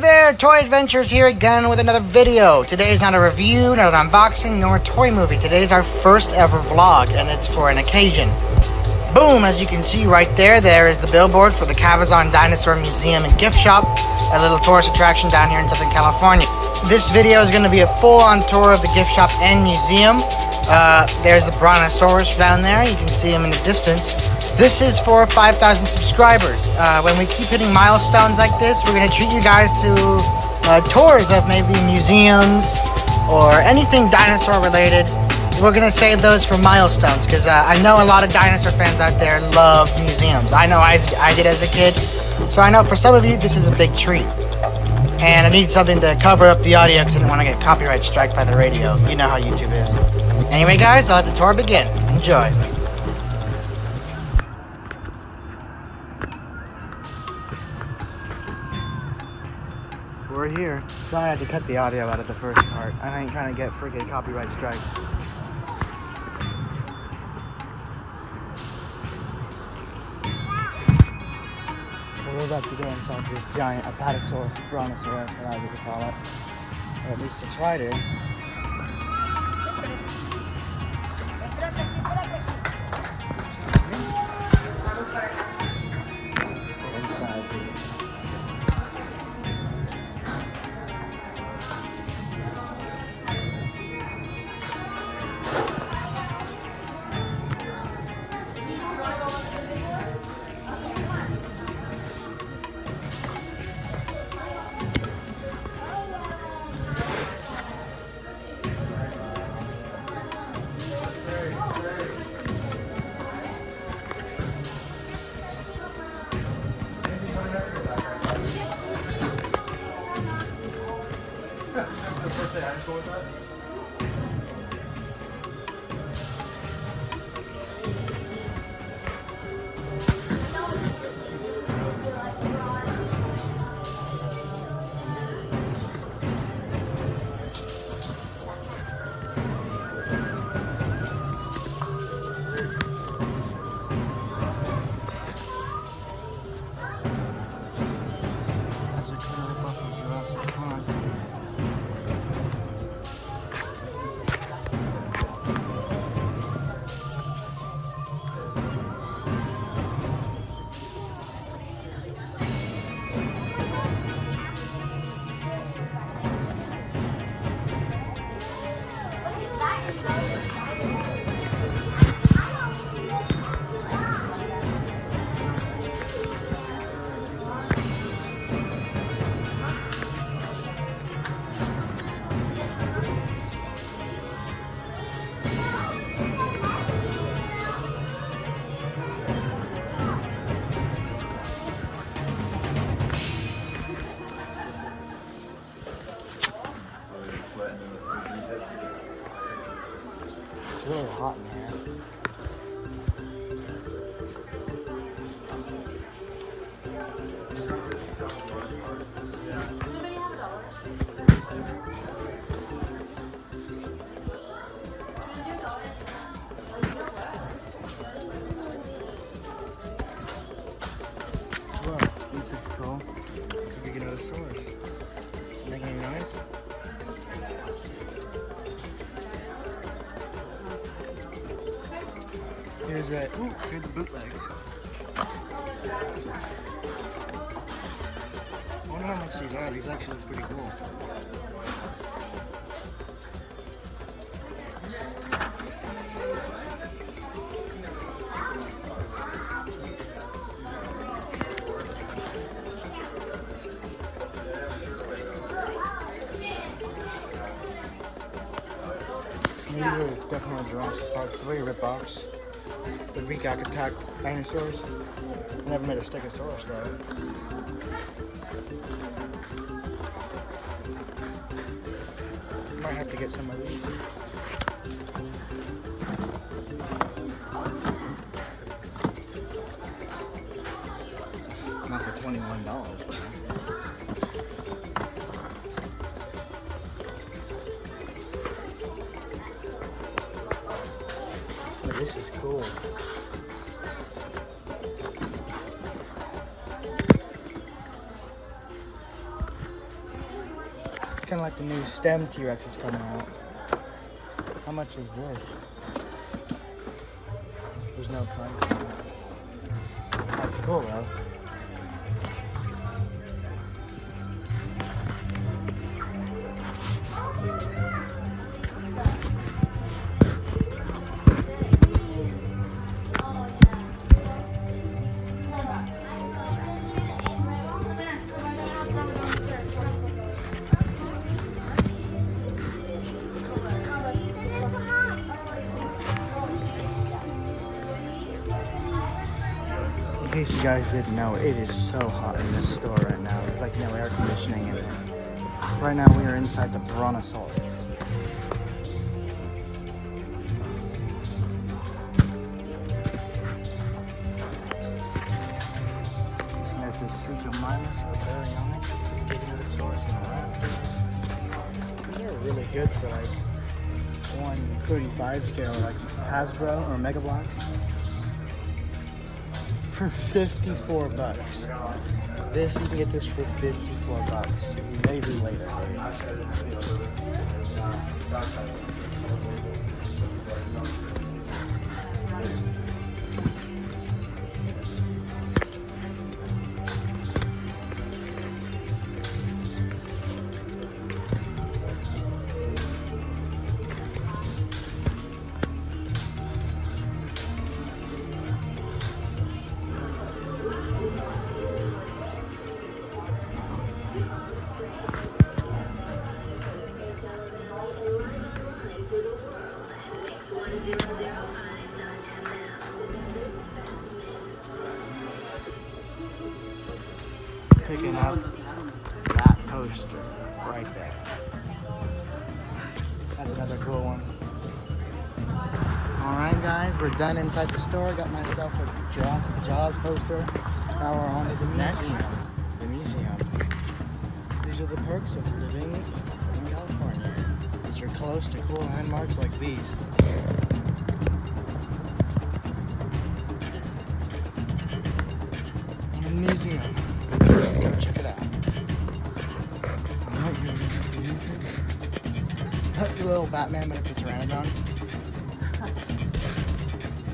there, Toy Adventures here again with another video. Today is not a review, not an unboxing, nor a toy movie. Today is our first ever vlog, and it's for an occasion. Boom, as you can see right there, there is the billboard for the Cabazon Dinosaur Museum and Gift Shop, a little tourist attraction down here in Southern California. This video is going to be a full-on tour of the gift shop and museum. There's the Brontosaurus down there, you can see him in the distance. This is for 5,000 subscribers. When we keep hitting milestones like this, we're going to treat you guys to tours of maybe museums or anything dinosaur related. We're going to save those for milestones because I know a lot of dinosaur fans out there love museums. I know I did as a kid. So I know for some of you this is a big treat. And I need something to cover up the audio because I didn't want to get copyright strike by the radio. You know how YouTube is. Anyway guys, I'll let the tour begin. Enjoy. We're here. Sorry I had to cut the audio out of the first part. I ain't trying to get freaking copyright strike. So we're about to go inside this giant Apatosaurus, Brontosaurus, whatever you call it. Or at least it's right here. It's really hot in here. Whoa, this is cool. You can get another source. Making any noise? Here's the bootlegs. I wonder how much these are. These actually look pretty cool. These are definitely Jurassic Park 3 rip-offs. The Regac Attack dinosaurs. I never made a Stegosaurus though. Might have to get some of these. Not for $21 though. But this is cool. of like the new stem T-Rex is coming out. How much is this? There's no price on it. That's cool though. In case you guys didn't know, it is so hot in this store right now. There's like no air conditioning in there. Right now we are inside the Dinosaur. It's a Seeker Minus with baryonic, Giganosaurus and the They're really good for like 1/35 scale, like Hasbro or Mega Bloks. For 54 bucks. This, you can get this for 54 bucks. Maybe later. Picking up that poster right there. That's another cool one. Alright guys, we're done inside the store. Got myself a Jurassic Jaws poster. Now we're on to the museum. The museum. These are the perks of living in California. As you're close to cool landmarks like these. The museum. Let's go check it out. That's a little Batman, but it's a Pteranodon.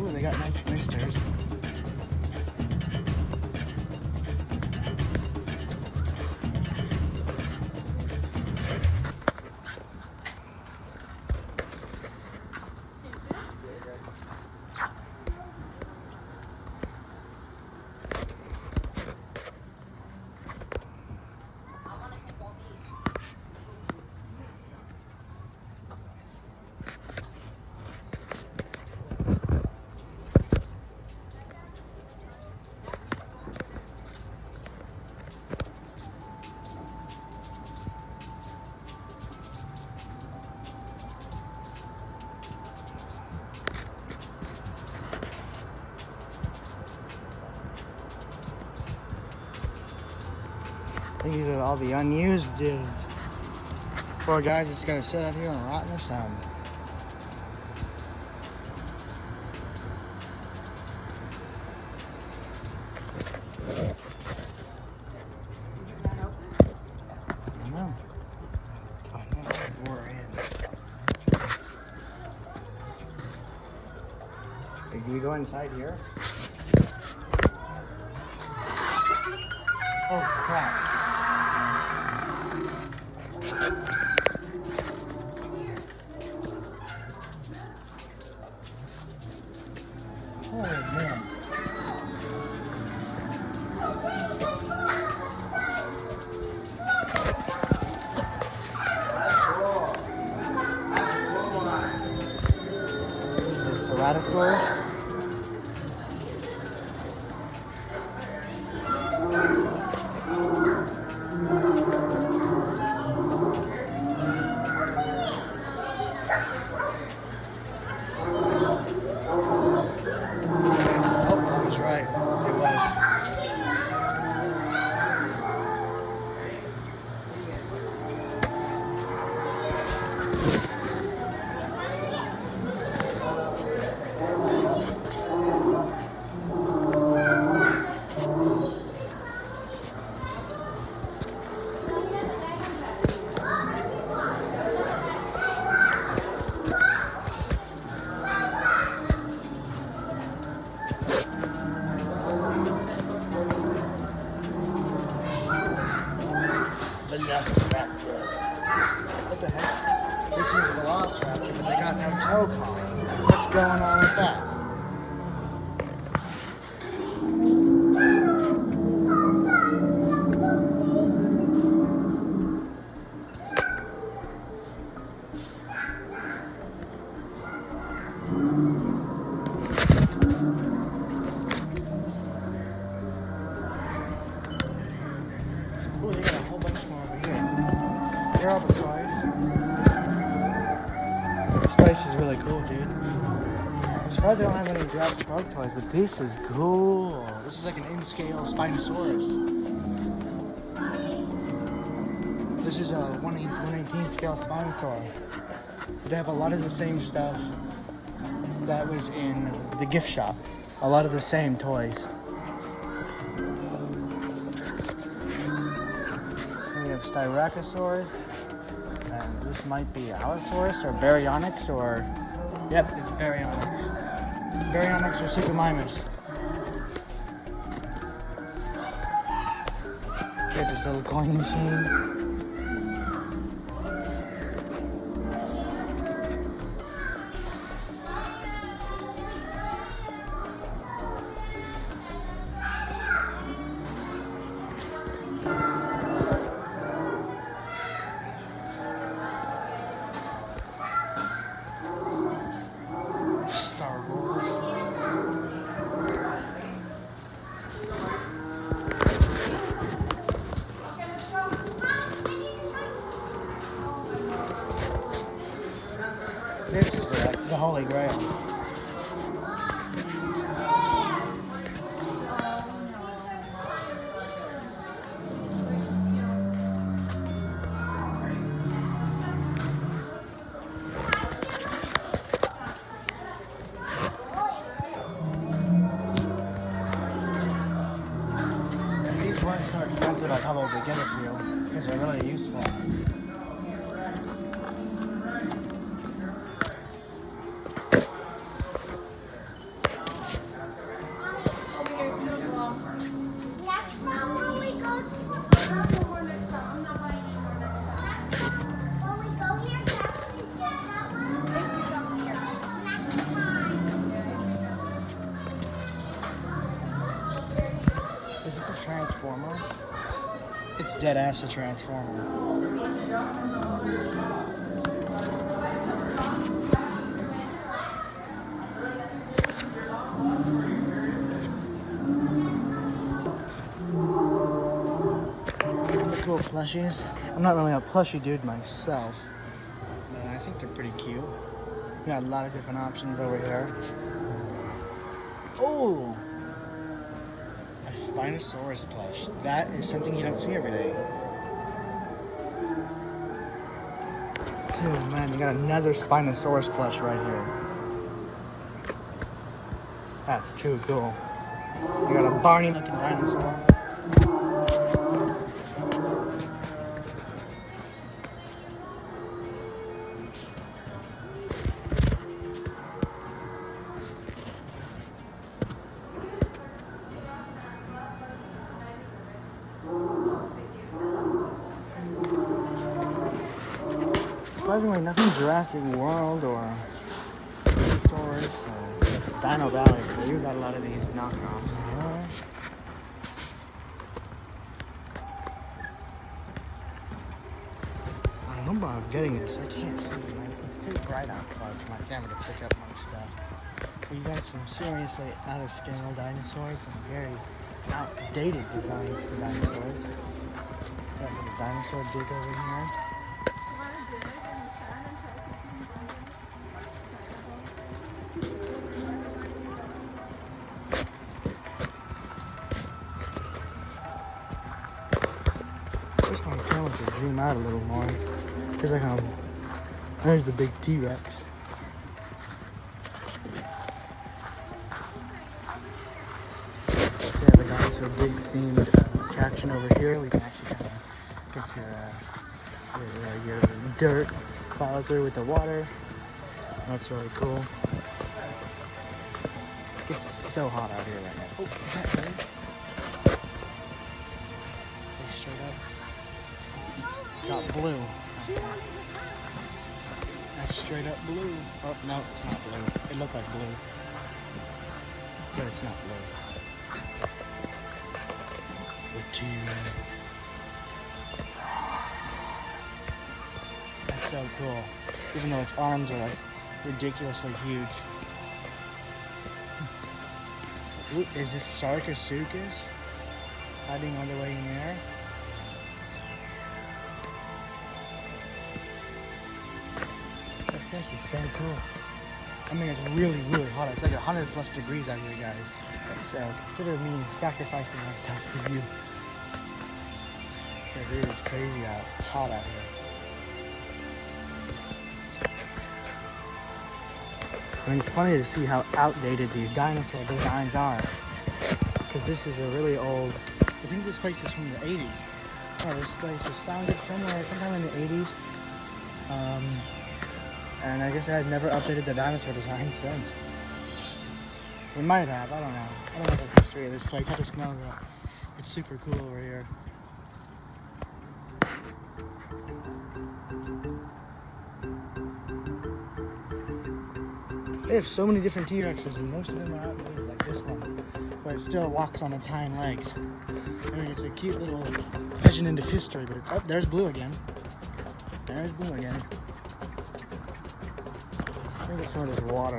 Ooh, they got nice blisters. These are all the unused dudes. Poor guy's just gonna sit out here and rot in the sun. I don't know. Let's find out what we're in. Can we go inside here? Oh crap. Oh man. This is a Ceratosaurus. snow cone. What's going on with that? Oh, they got a whole bunch more over here. Here are all the toys. This place is really cool, dude. I'm surprised they don't have any Jurassic Park toys, but this is cool. This is like an in-scale Spinosaurus. This is a 1/18 scale Spinosaur. They have a lot of the same stuff that was in the gift shop. A lot of the same toys. We have Styracosaurus, and this might be Allosaurus or Baryonyx or... Yep, it's Baryonyx. Baryonyx or Suchomimus. Here's this little coin machine. Star Wars. This is the Holy Grail. These weren't so expensive, I'd probably get a few because they're really useful. Is this a transformer? It's dead ass a transformer. Cool plushies. I'm not really a plushie dude myself, but I think they're pretty cute. We got a lot of different options over here. Oh! A Spinosaurus plush. That is something you don't see every day. Oh man, you got another Spinosaurus plush right here. That's too cool. You got a Barney looking dinosaur. Surprisingly, nothing Jurassic World or Dinosaurs or Dino Valley, so you've got a lot of these knockoffs. I hope I'm getting this. I can't see. It's too bright outside for my camera to pick up my stuff. But you got some seriously out of scale dinosaurs and very outdated designs for dinosaurs. Got a little dinosaur dig over here. Just want to camera to zoom out a little more, because there's the big T-Rex. Yeah, we got this big themed attraction over here. We can actually kind of get your dirt, follow through with the water. That's really cool. It's so hot out here right now. Oh, is that right? Straight up. Got blue. I Straight up blue. Oh, no, it's not blue. It looked like blue. But it's not blue. The T-Rex. That's so cool. Even though its arms are like ridiculously huge. Ooh, is this Sarcosuchus hiding all the way in there? This is so cool. I mean, it's really, really hot. It's like 100+ degrees out here, guys. So consider me sacrificing myself for you. It is crazy hot out here. I mean, it's funny to see how outdated these dinosaur designs are. Because this is a really old, I think this place is from the 80s. Oh, this place was founded somewhere, sometime in the 80s. And I guess I had never updated the dinosaur design since. We might have, I don't know. I don't know the history of this place, I just know that it's super cool over here. They have so many different T-Rexes and most of them are outdated, like this one, where it still walks on its hind legs. I mean, it's a cute little vision into history, but it's, oh, there's blue again. There's blue again. Let me get some of this water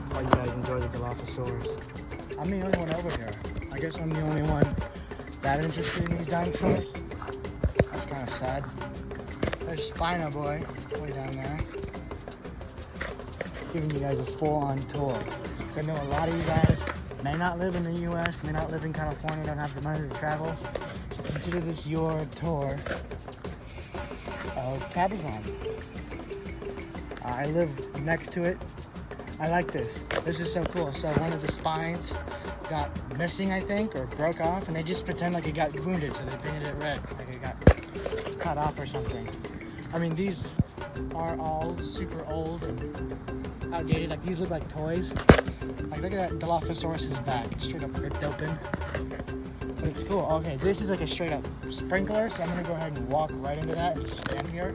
while you guys enjoy the Dilophosaurus. I'm the only one over here. I guess I'm the only one that interested in these dinosaurs. That's kind of sad. There's Spino Boy way down there. Giving you guys a full-on tour. So I know a lot of you guys may not live in the US, may not live in California, don't have the money to travel. So consider this your tour of Cabazon. I live next to it. I like this. This is so cool. So one of the spines got missing, I think, or broke off, and they just pretend like it got wounded, so they painted it red, like it got cut off or something. I mean, these are all super old and outdated. Like, these look like toys. Like, look at that Dilophosaurus's back. It's straight up ripped open. But it's cool. Okay, this is like a straight up sprinkler, so I'm gonna go ahead and walk right into that and just stand here.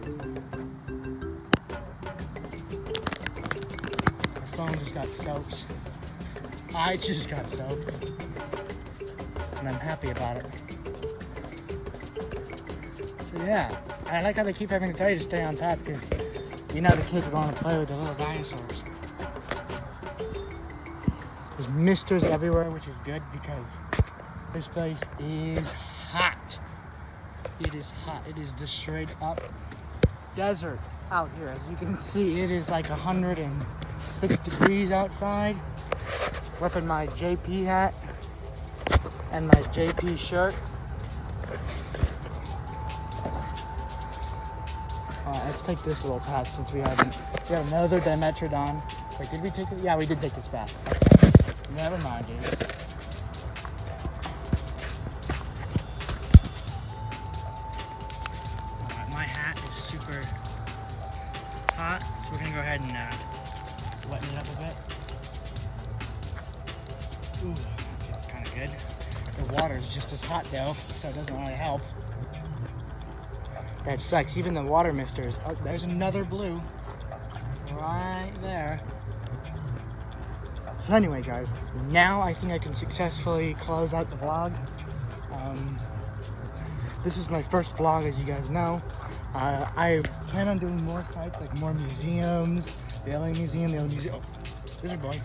Phone just got soaked. I just got soaked. And I'm happy about it. So yeah, I like how they keep having to tell you to stay on top because you know the kids are going to play with the little dinosaurs. There's misters everywhere, which is good because this place is hot. It is hot. It is the straight up desert out here. As you can see, it is like 106 degrees outside. Repping my JP hat and my JP shirt. Let's take this little path since we have another Dimetrodon. Wait, did we take it? Yeah, we did take this path. Never mind, dude. Alright, my hat is super hot, so we're gonna go ahead and lighten it up a bit. Ooh, that feels kind of good. The water is just as hot though, so it doesn't really help. That sucks. Even the water misters. Oh, there's another blue right there. So anyway, guys, now I think I can successfully close out the vlog. This is my first vlog, as you guys know. I plan on doing more sites, like more museums, the LA Museum, the old museum. Oh, lizard boy.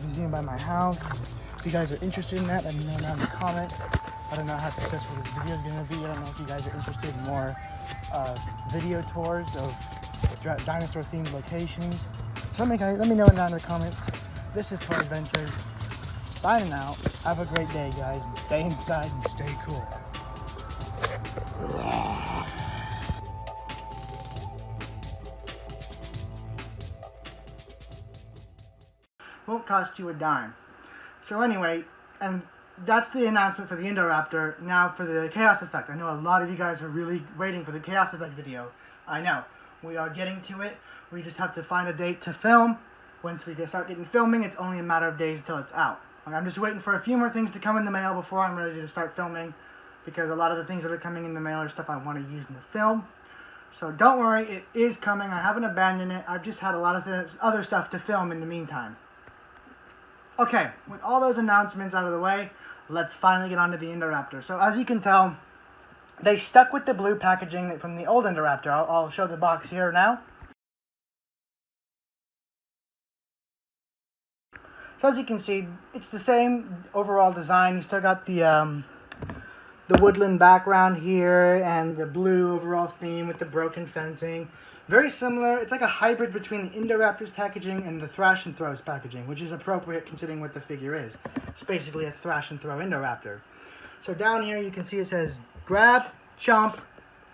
Museum by my house. If you guys are interested in that, let me know down in the comments. I don't know how successful this video is going to be. I don't know if you guys are interested in more video tours of dinosaur themed locations. So let me know down in the comments. This is Toy Adventures, signing out. Have a great day, guys, and stay inside and stay cool. Won't cost you a dime. So anyway, and that's the announcement for the Indoraptor. Now for the Chaos Effect. I know a lot of you guys are really waiting for the Chaos Effect video. I know. We are getting to it. We just have to find a date to film. Once we start getting filming, it's only a matter of days until it's out. I'm just waiting for a few more things to come in the mail before I'm ready to start filming, because a lot of the things that are coming in the mail are stuff I want to use in the film. So don't worry, it is coming. I haven't abandoned it. I've just had a lot of other stuff to film in the meantime. Okay, with all those announcements out of the way, let's finally get on to the Indoraptor. So as you can tell, they stuck with the blue packaging from the old Indoraptor. I'll show the box here now. So as you can see, it's the same overall design. You still got the woodland background here and the blue overall theme with the broken fencing. Very similar. It's like a hybrid between the Indoraptor's packaging and the Thrash and Throw's packaging, which is appropriate considering what the figure is. It's basically a Thrash and Throw Indoraptor. So down here you can see it says grab, chomp,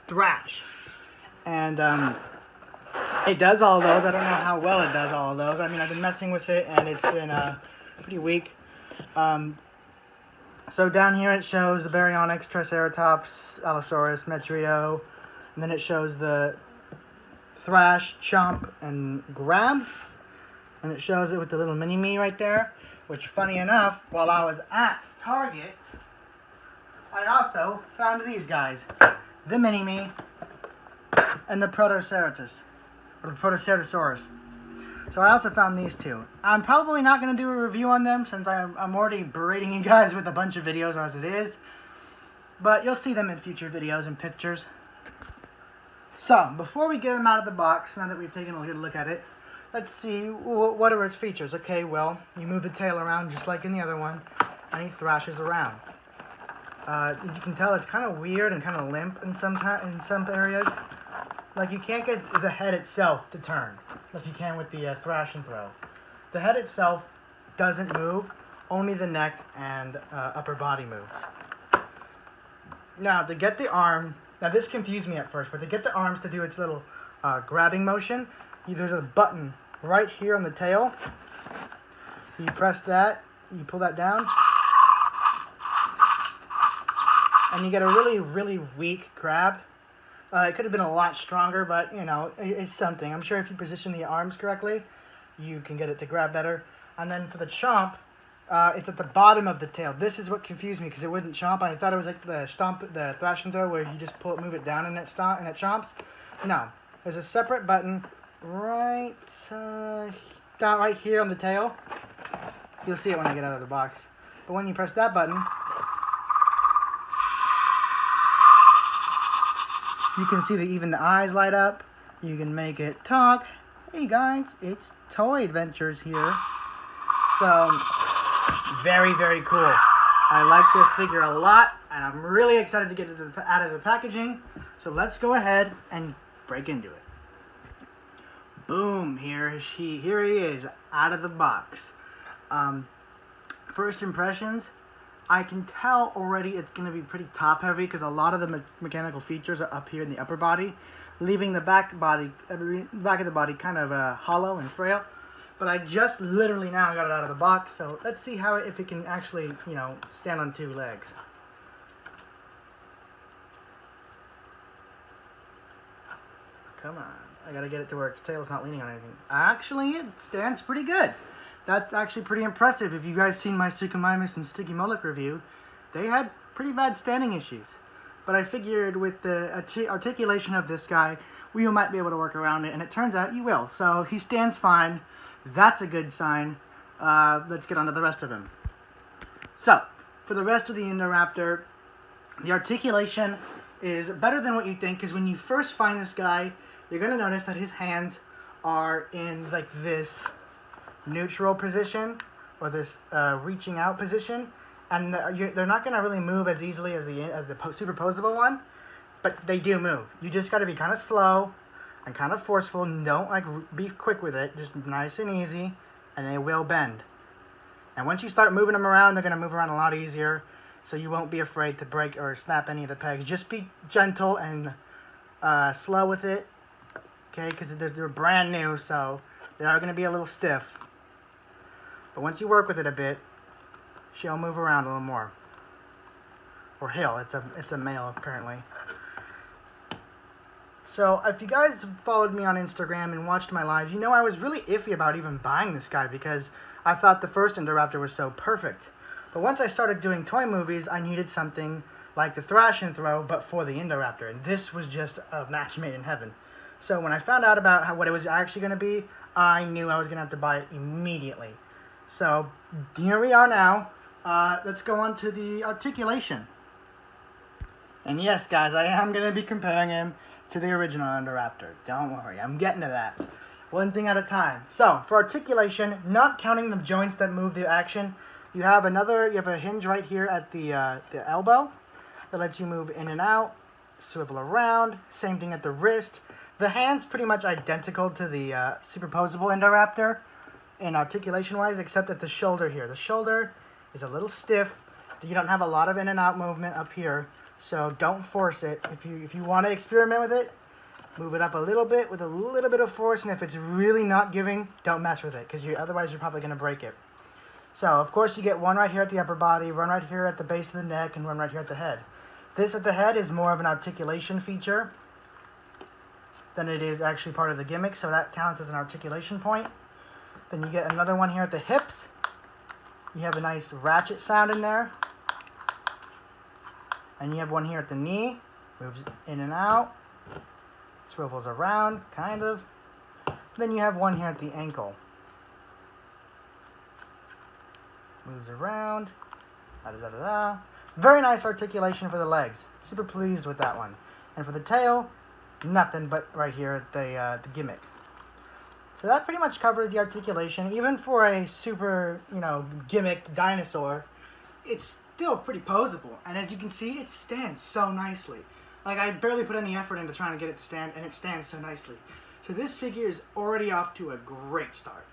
thrash. And it does all those. I don't know how well it does all of those. I mean, I've been messing with it and it's been pretty weak. So down here it shows the Baryonyx, Triceratops, Allosaurus, Metrio, and then it shows the Thrash, Chomp, and Grab, and it shows it with the little mini-me right there, which funny enough, while I was at Target, I also found these guys, the mini-me and the Protoceratops, or the Protoceratosaurus. So I also found these two. I'm probably not going to do a review on them since I'm already berating you guys with a bunch of videos as it is. But you'll see them in future videos and pictures. So, before we get them out of the box, now that we've taken a good look at it, let's see what are its features. Okay, well, you move the tail around just like in the other one, and he thrashes around. You can tell it's kind of weird and kind of limp in some areas. Like, you can't get the head itself to turn, like you can with the Thrash and Throw. The head itself doesn't move, only the neck and upper body moves. Now, to get the arm, now this confused me at first, but to get the arms to do its little grabbing motion, there's a button right here on the tail. You press that, you pull that down, and you get a really, really weak grab. It could have been a lot stronger, but, you know, it's something. I'm sure if you position the arms correctly, you can get it to grab better. And then for the chomp, it's at the bottom of the tail. This is what confused me, because it wouldn't chomp. I thought it was like the Thrash and Throw, where you just pull it, move it down, and it chomps. No. There's a separate button right down right here on the tail. You'll see it when I get out of the box. But when you press that button, you can see that even the eyes light up. You can make it talk. Hey guys, it's Toy Adventures here. So, very, very cool. I like this figure a lot, and I'm really excited to get it out of the packaging. So let's go ahead and break into it. Boom, here he is, out of the box. First impressions, I can tell already it's going to be pretty top heavy because a lot of the mechanical features are up here in the upper body, leaving the back of the body kind of hollow and frail. But I just literally now got it out of the box, so let's see if it can actually, you know, stand on two legs. Come on, I gotta get it to where its tail's not leaning on anything. Actually, it stands pretty good. That's actually pretty impressive. If you guys seen my Suchomimus and Sticky Mullet review, they had pretty bad standing issues. But I figured with the articulation of this guy, we might be able to work around it, and it turns out you will. So he stands fine. That's a good sign. Let's get on to the rest of him. So, for the rest of the Indoraptor, the articulation is better than what you think, because when you first find this guy, you're going to notice that his hands are in like this neutral position, or this reaching out position, and they're not going to really move as easily as the superposable one, but they do move. You just got to be kind of slow and kind of forceful. Don't like be quick with it, just nice and easy, and they will bend. And once you start moving them around, they're going to move around a lot easier, so you won't be afraid to break or snap any of the pegs. Just be gentle and slow with it, okay, because they're brand new, so they are going to be a little stiff. But once you work with it a bit, she'll move around a little more. Or he'll. It's a male, apparently. So, if you guys followed me on Instagram and watched my lives, you know I was really iffy about even buying this guy because I thought the first Indoraptor was so perfect. But once I started doing toy movies, I needed something like the thrash and throw, but for the Indoraptor. And this was just a match made in heaven. So when I found out about what it was actually going to be, I knew I was going to have to buy it immediately. So here we are now. Let's go on to the articulation. And yes, guys, I am going to be comparing him to the original Indoraptor. Don't worry, I'm getting to that. One thing at a time. So, for articulation, not counting the joints that move the action, you have a hinge right here at the elbow that lets you move in and out, swivel around. Same thing at the wrist. The hand's pretty much identical to the superposable Indoraptor in articulation-wise, except at the shoulder here. The shoulder is a little stiff. You don't have a lot of in and out movement up here, so don't force it. If you want to experiment with it, move it up a little bit with a little bit of force, and if it's really not giving, don't mess with it, because otherwise you're probably going to break it. So, of course, you get one right here at the upper body, one right here at the base of the neck, and one right here at the head. This at the head is more of an articulation feature than it is actually part of the gimmick, so that counts as an articulation point. Then you get another one here at the hips. You have a nice ratchet sound in there. And you have one here at the knee, moves in and out, swivels around, kind of. Then you have one here at the ankle. Moves around, da-da-da-da-da. Very nice articulation for the legs. Super pleased with that one. And for the tail, nothing but right here at the gimmick. So that pretty much covers the articulation. Even for a super, gimmicked dinosaur, it's still pretty posable. And as you can see, it stands so nicely. Like, I barely put any effort into trying to get it to stand, and it stands so nicely. So this figure is already off to a great start.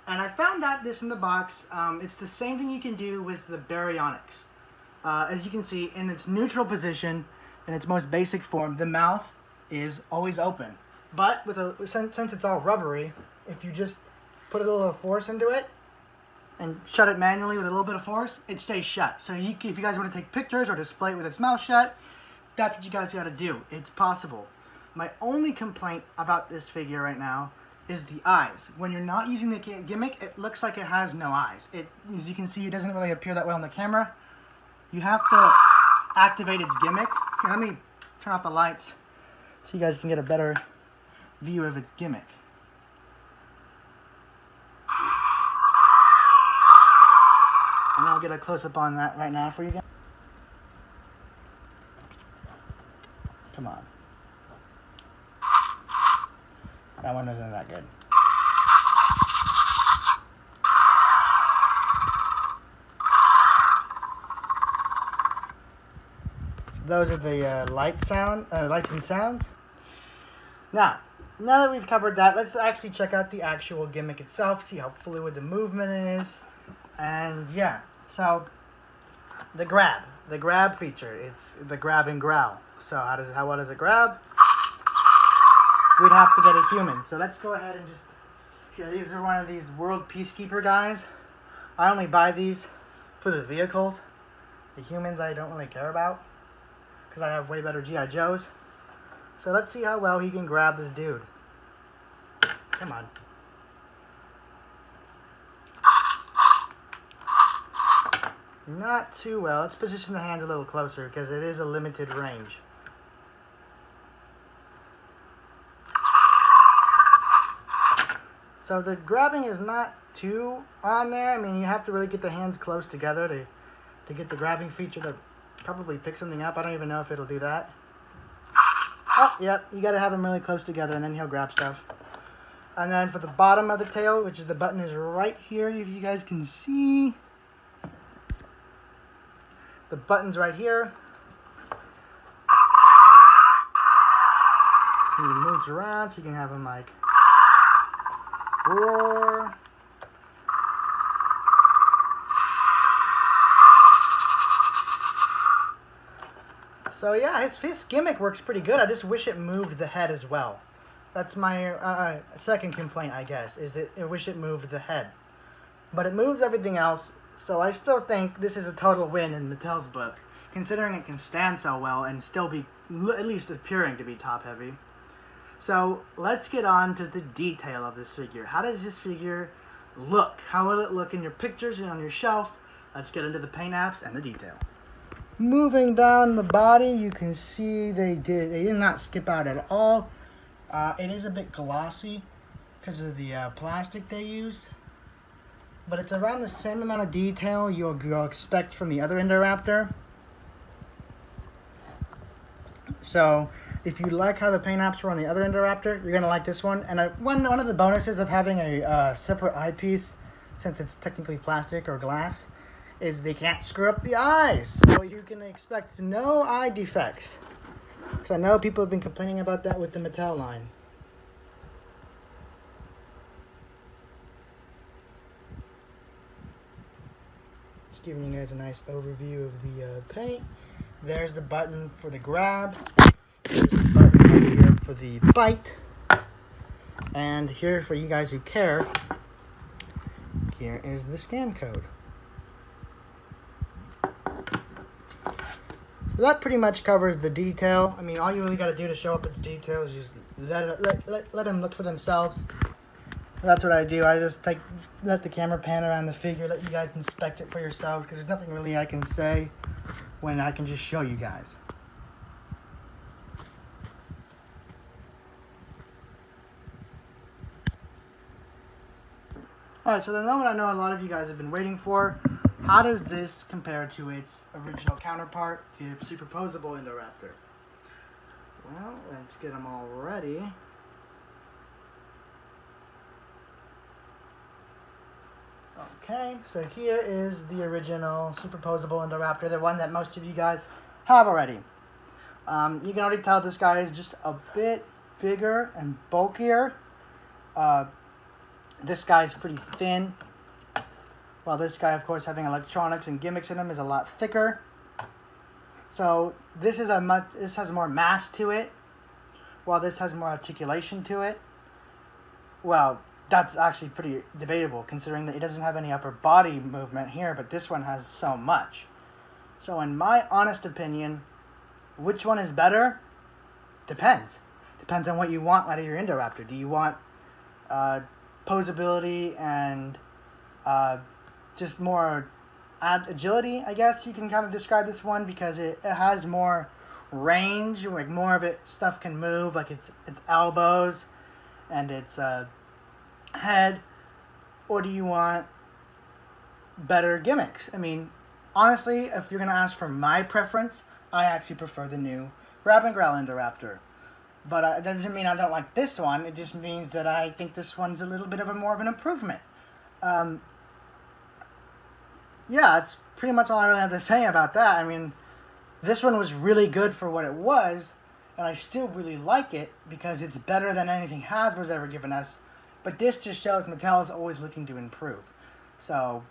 And I found out this in the box. It's the same thing you can do with the Baryonyx. As you can see, in its neutral position, in its most basic form, the mouth is always open. But since it's all rubbery, if you just put a little force into it and shut it manually with a little bit of force, it stays shut. So if you guys want to take pictures or display it with its mouth shut, that's what you guys got to do. It's possible. My only complaint about this figure right now is the eyes. When you're not using the gimmick, it looks like it has no eyes. As you can see, it doesn't really appear that well on the camera. You have to activate its gimmick. Here, let me turn off the lights so you guys can get a better view of its gimmick. And I'll get a close-up on that right now for you guys. Come on. That one isn't that good. Those are the lights and sounds. Now that we've covered that, let's actually check out the actual gimmick itself, see how fluid the movement is, and yeah. So the grab feature, it's the grab and growl. So what does it grab? We'd have to get a human. So let's go ahead and here, these are one of these World Peacekeeper guys. I only buy these for the vehicles. The humans I don't really care about, because I have way better G.I. Joes. So let's see how well he can grab this dude. Come on. Not too well. Let's position the hands a little closer, because it is a limited range. So the grabbing is not too on there. I mean, you have to really get the hands close together to get the grabbing feature to probably pick something up. I don't even know if it'll do that. Oh, yep, you gotta have them really close together and then he'll grab stuff. And then for the bottom of the tail, which is the button is right here, if you guys can see. The button's right here. And he moves around so you can have him like roar. So yeah, his gimmick works pretty good. I just wish it moved the head as well. That's my second complaint, I guess, is I wish it moved the head. But it moves everything else, so I still think this is a total win in Mattel's book, considering it can stand so well and still be at least appearing to be top heavy. So let's get on to the detail of this figure. How does this figure look? How will it look in your pictures and on your shelf? Let's get into the paint apps and the detail. Moving down the body, you can see they did not skip out at all. It is a bit glossy because of the plastic they used, but it's around the same amount of detail you'll expect from the other Indoraptor. So if you like how the paint apps were on the other Indoraptor, you're gonna like this one. And one of the bonuses of having a separate eyepiece, since it's technically plastic or glass, is they can't screw up the eyes. So you can expect no eye defects. Because I know people have been complaining about that with the Mattel line. Just giving you guys a nice overview of the paint. There's the button for the grab. There's the button right here for the bite. And here, for you guys who care, here is the scan code. So that pretty much covers the detail. I mean, all you really got to do to show up its detail is just let them look for themselves. That's what I do. I just let the camera pan around the figure, let you guys inspect it for yourselves, because there's nothing really I can say when I can just show you guys. Alright, so the moment I know a lot of you guys have been waiting for. How does this compare to its original counterpart, the superposable Indoraptor? Well, let's get them all ready. Okay, so here is the original superposable Indoraptor, the one that most of you guys have already. You can already tell this guy is just a bit bigger and bulkier. This guy's pretty thin. While this guy, of course, having electronics and gimmicks in him, is a lot thicker. So this has more mass to it, while this has more articulation to it. Well, that's actually pretty debatable, considering that it doesn't have any upper body movement here, but this one has so much. So in my honest opinion, which one is better? Depends. Depends on what you want out of your Indoraptor. Do you want posability and just more agility, I guess you can kind of describe this one, because it has more range, like more of it stuff can move, like its elbows and its head. Or do you want better gimmicks? I mean, honestly, if you're going to ask for my preference, I actually prefer the new Grab and Growl Indoraptor. But that doesn't mean I don't like this one. It just means that I think this one's a little bit of more of an improvement. Yeah, that's pretty much all I really have to say about that. I mean, this one was really good for what it was, and I still really like it because it's better than anything Hasbro's ever given us. But this just shows Mattel is always looking to improve. So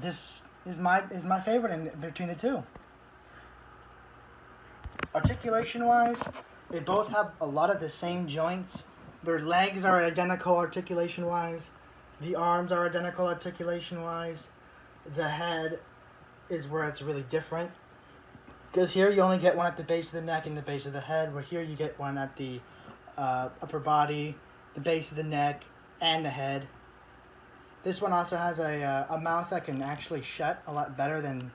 this is my favorite in between the two. Articulation-wise, they both have a lot of the same joints. Their legs are identical articulation-wise. The arms are identical articulation-wise. The head is where it's really different. Because here you only get one at the base of the neck and the base of the head, where here you get one at the upper body, the base of the neck, and the head. This one also has a mouth that can actually shut a lot better than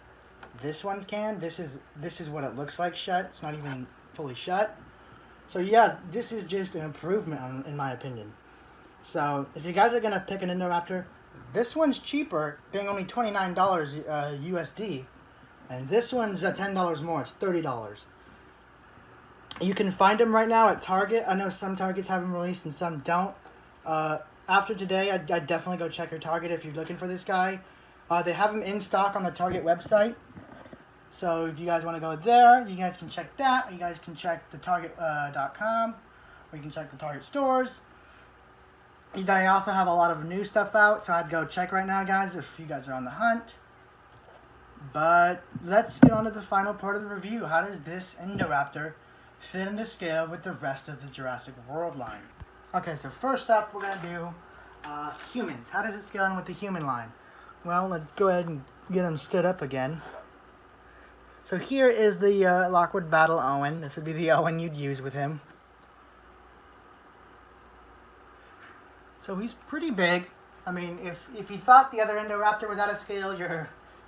this one can. This is what it looks like shut. It's not even fully shut. So yeah, this is just an improvement in my opinion. So if you guys are going to pick an Indoraptor, this one's cheaper, being only $29 USD. And this one's $10 more. It's $30. You can find them right now at Target. I know some Targets have them released and some don't. After today, I'd definitely go check your Target if you're looking for this guy. They have them in stock on the Target website. So if you guys want to go there, you guys can check that. You guys can check the Target.com, or you can check the Target stores. They also have a lot of new stuff out, so I'd go check right now, guys, if you guys are on the hunt. But let's get on to the final part of the review. How does this Indoraptor fit into scale with the rest of the Jurassic World line? Okay, so first up, we're going to do humans. How does it scale in with the human line? Well, let's go ahead and get them stood up again. So here is the Lockwood Battle Owen. This would be the Owen you'd use with him. So he's pretty big. I mean, if you thought the other Indoraptor was out of scale,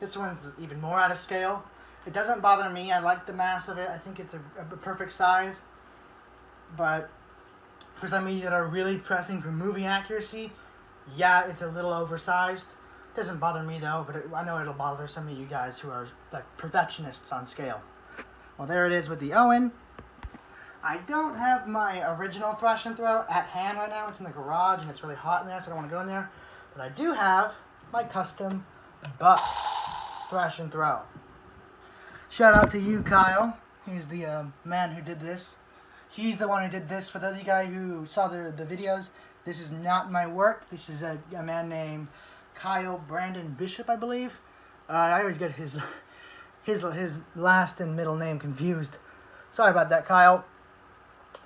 this one's even more out of scale. It doesn't bother me. I like the mass of it. I think it's a perfect size. But for some of you that are really pressing for movie accuracy, yeah, it's a little oversized. It doesn't bother me though, but I know it'll bother some of you guys who are like perfectionists on scale. Well, there it is with the Owen. I don't have my original thrash and throw at hand right now. It's in the garage and it's really hot in there, so I don't want to go in there. But I do have my custom Buck thrash and throw. Shout out to you, Kyle. He's the man who did this. He's the one who did this. For those of you guys who saw the videos, this is not my work. This is a man named Kyle Brandon Bishop, I believe. I always get his last and middle name confused. Sorry about that, Kyle.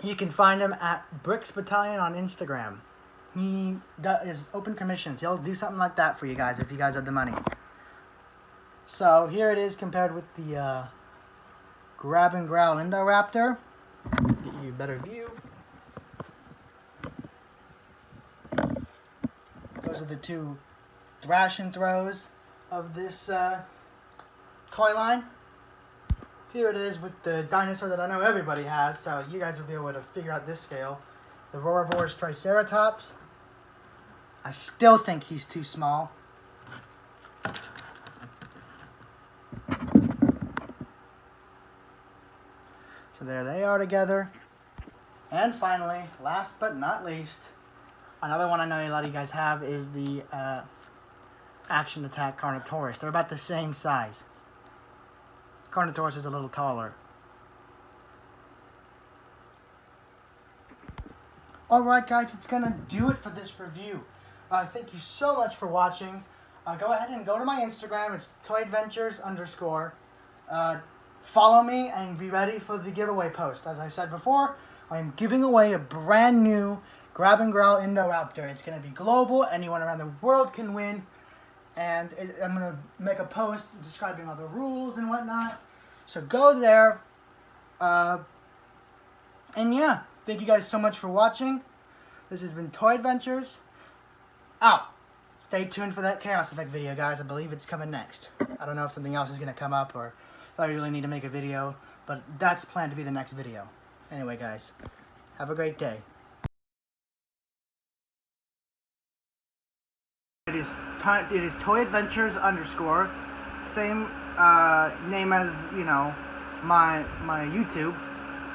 You can find him at Bricks Battalion on Instagram. He is open commissions. He'll do something like that for you guys if you guys have the money. So here it is compared with the Grab and Growl Indoraptor. Get you a better view. Those are the two thrash and throws of this toy line. Here it is with the dinosaur that I know everybody has, so you guys will be able to figure out this scale. The Roarbor's Triceratops. I still think he's too small. So there they are together. And finally, last but not least, another one I know a lot of you guys have is the Action Attack Carnotaurus. They're about the same size. Carnotaurus is a little taller. Alright guys, it's going to do it for this review. Thank you so much for watching. Go ahead and go to my Instagram. It's toyadventures_. Follow me and be ready for the giveaway post. As I said before, I am giving away a brand new Grab and Growl Indoraptor. It's going to be global. Anyone around the world can win. And I'm going to make a post describing all the rules and whatnot. So go there. And yeah, thank you guys so much for watching. This has been Toy Adventures. Out. Stay tuned for that Chaos Effect video, guys. I believe it's coming next. I don't know if something else is going to come up or if I really need to make a video. But that's planned to be the next video. Anyway, guys, have a great day. It is Toy Adventures _. Same name as, you know, my YouTube.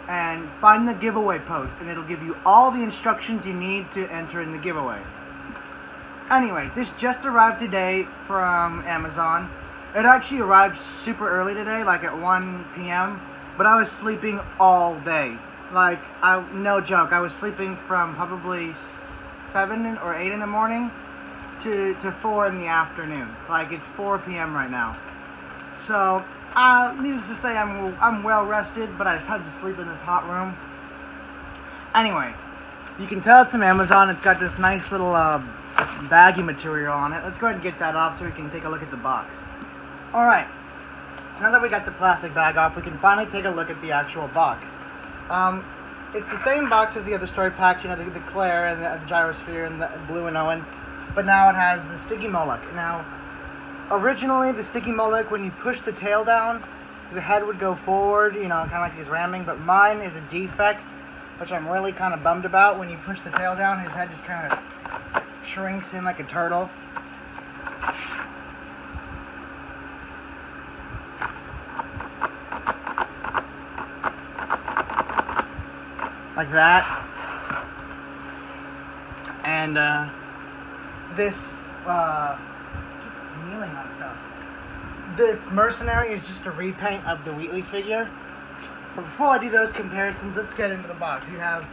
And find the giveaway post, and it'll give you all the instructions you need to enter in the giveaway. Anyway, this just arrived today from Amazon. It actually arrived super early today, like at 1 p.m. But I was sleeping all day. Like, no joke, I was sleeping from probably 7 or 8 in the morning to 4 in the afternoon. Like, it's 4 p.m. right now. So, needless to say, I'm well rested, but I just had to sleep in this hot room. Anyway, you can tell it's from Amazon. It's got this nice little baggy material on it. Let's go ahead and get that off so we can take a look at the box. Alright, so now that we got the plastic bag off, we can finally take a look at the actual box. It's the same box as the other story packs, you know, the Claire and the Gyrosphere and the Blue and Owen, but now it has the Sticky Moloch. Now, originally, the Sticky Moloch, when you push the tail down, the head would go forward, you know, kind of like he's ramming, but mine is a defect, which I'm really kind of bummed about. When you push the tail down, his head just kind of shrinks in like a turtle. Like that. And this kneeling on stuff. This Mercenary is just a repaint of the Wheatley figure. But before I do those comparisons, let's get into the box. You have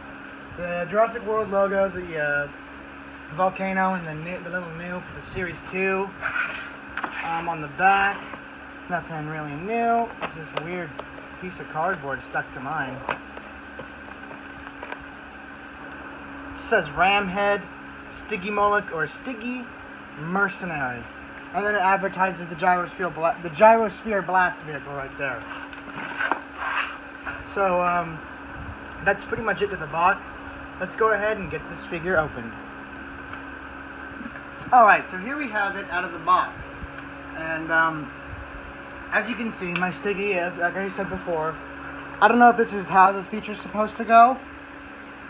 the Jurassic World logo, the volcano, and the little new for the Series 2. On the back, nothing really new. It's just a weird piece of cardboard stuck to mine. It says Ramhead, Sticky Moloch, or Sticky Mercenary. And then it advertises the Gyrosphere Blast vehicle right there. So, that's pretty much it to the box. Let's go ahead and get this figure opened. Alright, so here we have it out of the box. And, as you can see, my sticky, like I said before, I don't know if this is how the feature's supposed to go.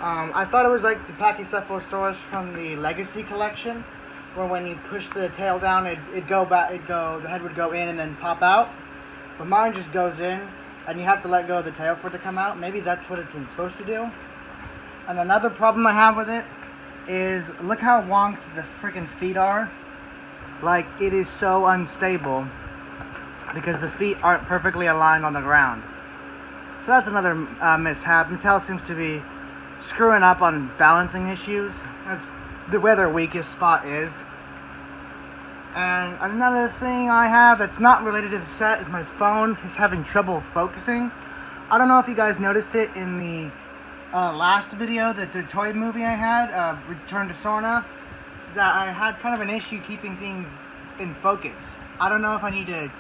I thought it was like the Pachycephalosaurus from the Legacy collection, where when you push the tail down, the head would go in and then pop out. But mine just goes in, and you have to let go of the tail for it to come out. Maybe that's what it's supposed to do. And another problem I have with it is, look how wonked the freaking feet are. Like, it is so unstable because the feet aren't perfectly aligned on the ground. So that's another mishap. Mattel seems to be screwing up on balancing issues. That's where their weakest spot is. And another thing I have that's not related to the set is my phone is having trouble focusing. I don't know if you guys noticed it in the last video, the toy movie I had, Return to Sorna, that I had kind of an issue keeping things in focus. I don't know if I need to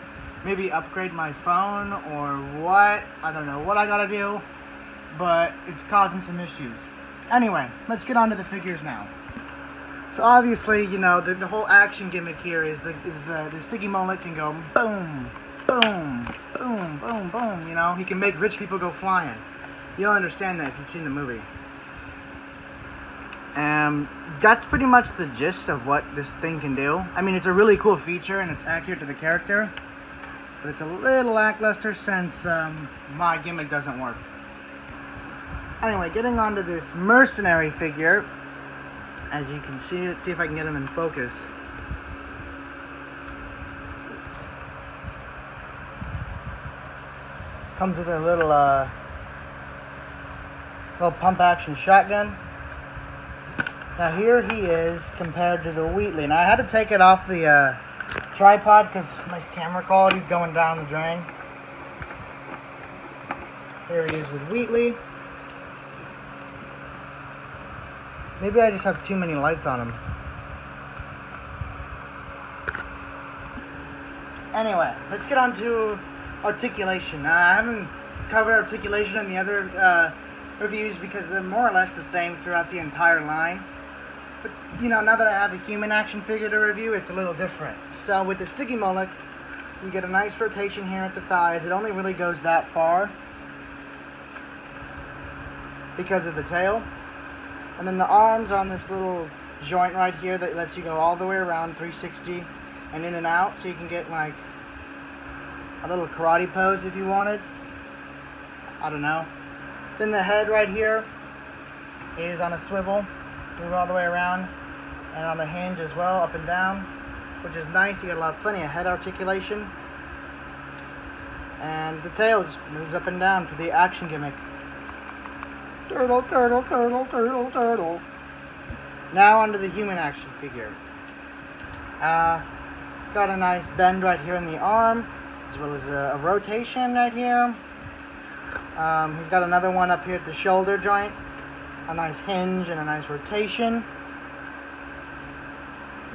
maybe upgrade my phone or what. I don't know what I gotta do, but it's causing some issues. Anyway, let's get on to the figures now. So obviously, you know, the whole action gimmick here is the sticky mullet can go boom, boom, boom, boom, boom, you know. He can make rich people go flying. You'll understand that if you've seen the movie. That's pretty much the gist of what this thing can do. I mean, it's a really cool feature and it's accurate to the character, but it's a little lackluster since my gimmick doesn't work. Anyway, getting onto this mercenary figure, as you can see, let's see if I can get him in focus. Comes with a little pump action shotgun. Now here he is compared to the Wheatley. Now I had to take it off the tripod because my camera quality is going down the drain. Here he is with Wheatley. Maybe I just have too many lights on him. Anyway, let's get on to articulation. I haven't covered articulation in the other reviews because they're more or less the same throughout the entire line. But, you know, now that I have a human action figure to review, it's a little different. So with the sticky mullet, you get a nice rotation here at the thighs. It only really goes that far because of the tail. And then the arms on this little joint right here that lets you go all the way around 360 and in and out, so you can get like a little karate pose if you wanted. I don't know. Then the head right here is on a swivel, move all the way around, and on the hinge as well, up and down, which is nice. You got plenty of head articulation. And the tail just moves up and down for the action gimmick. Turtle, turtle, turtle, turtle, turtle. Now onto the human action figure. Got a nice bend right here in the arm, as well as a rotation right here. He's got another one up here at the shoulder joint. A nice hinge and a nice rotation.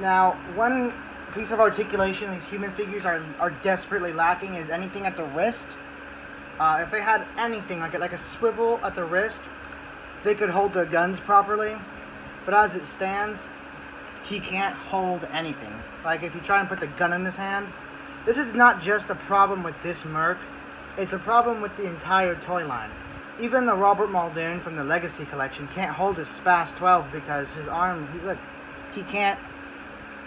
Now, one piece of articulation these human figures are desperately lacking is anything at the wrist. If they had anything like a swivel at the wrist, they could hold their guns properly. But as it stands, he can't hold anything. Like if you try and put the gun in his hand, this is not just a problem with this Merc, it's a problem with the entire toy line. Even the Robert Muldoon from the Legacy collection can't hold his Spas 12 because his arm, he can't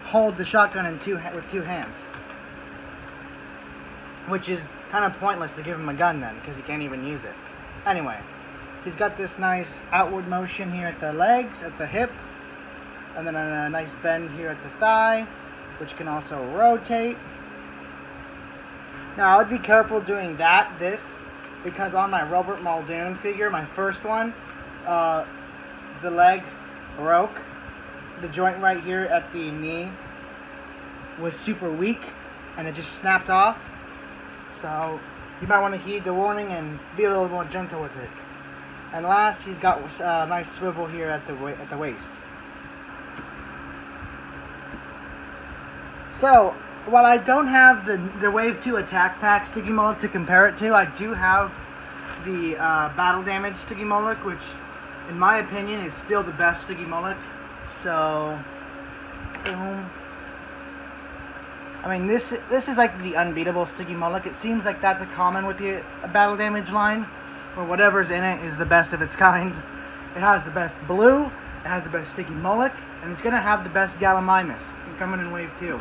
hold the shotgun with two hands. Which is kind of pointless to give him a gun then, because he can't even use it. Anyway, he's got this nice outward motion here at the legs, at the hip, and then a nice bend here at the thigh, which can also rotate. Now, I would be careful doing this, because on my Robert Muldoon figure, my first one, the leg broke. The joint right here at the knee was super weak, and it just snapped off. So, you might want to heed the warning and be a little more gentle with it. And last, he's got a nice swivel here at the waist. So, while I don't have the Wave 2 Attack Pack Sticky Mullet to compare it to, I do have the Battle Damage Sticky Mullet, which, in my opinion, is still the best Sticky Mullet. So, boom. I mean, this is like the unbeatable Sticky Mullet. It seems like that's a common with the Battle Damage line, where whatever's in it is the best of its kind. It has the best blue, it has the best Sticky Mullet, and it's gonna have the best Gallimimus coming in Wave 2.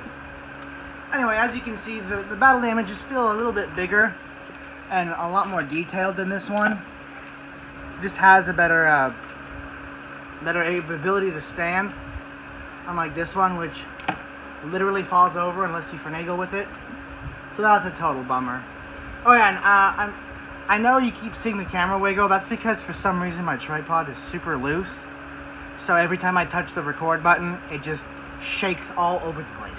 Anyway, as you can see, the Battle Damage is still a little bit bigger and a lot more detailed than this one. It just has a better ability to stand, unlike this one, which literally falls over unless you finagle with it. So that's a total bummer. Oh yeah, and I know you keep seeing the camera wiggle. That's because for some reason my tripod is super loose. So every time I touch the record button, it just shakes all over the place.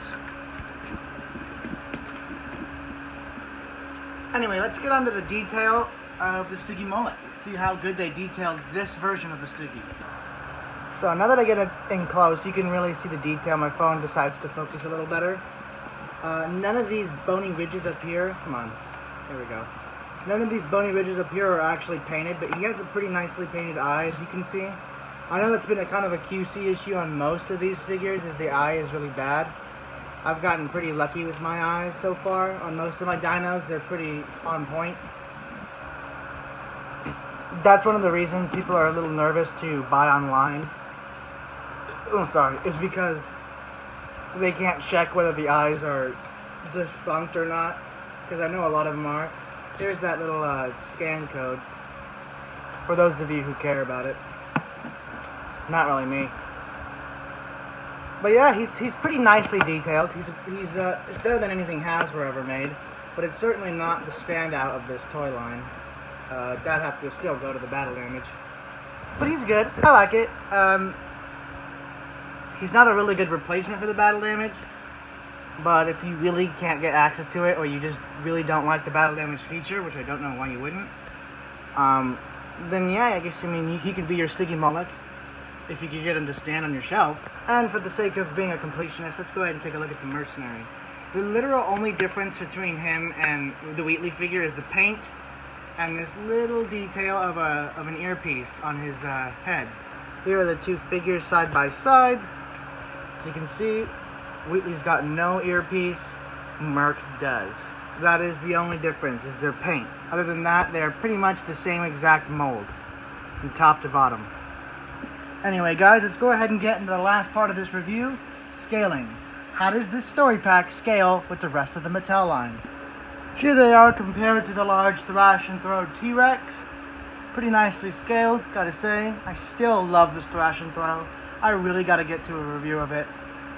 Anyway, let's get on to the detail of the Sticky Mullet. Let's see how good they detailed this version of the Sticky. So now that I get it in close, you can really see the detail. My phone decides to focus a little better. None of these bony ridges up here, come on, there we go. None of these bony ridges up here are actually painted, but he has a pretty nicely painted eye, as you can see. I know that's been a kind of a QC issue on most of these figures, is the eye is really bad. I've gotten pretty lucky with my eyes so far. On most of my dinos, they're pretty on point. That's one of the reasons people are a little nervous to buy online. Oh, sorry, is because they can't check whether the eyes are defunct or not, because I know a lot of them are. Here's that little scan code for those of you who care about it. Not really me. But yeah, he's pretty nicely detailed. He's better than anything Hasbro ever made, but it's certainly not the standout of this toy line. That'd have to still go to the Battle Damage. But he's good. I like it. He's not a really good replacement for the Battle Damage, but if you really can't get access to it, or you just really don't like the Battle Damage feature, which I don't know why you wouldn't, then yeah, I guess, I mean, he could be your Sticky Mullet if you could get him to stand on your shelf. And for the sake of being a completionist, let's go ahead and take a look at the Mercenary. The literal only difference between him and the Wheatley figure is the paint and this little detail of an earpiece on his head. Here are the two figures side by side. As you can see, Wheatley's got no earpiece, Merc does. That is the only difference, is their paint. Other than that, they're pretty much the same exact mold, from top to bottom. Anyway guys, let's go ahead and get into the last part of this review, scaling. How does this story pack scale with the rest of the Mattel line? Here they are compared to the large Thrash and Throw T-Rex. Pretty nicely scaled, gotta say. I still love this Thrash and Throw. I really gotta get to a review of it.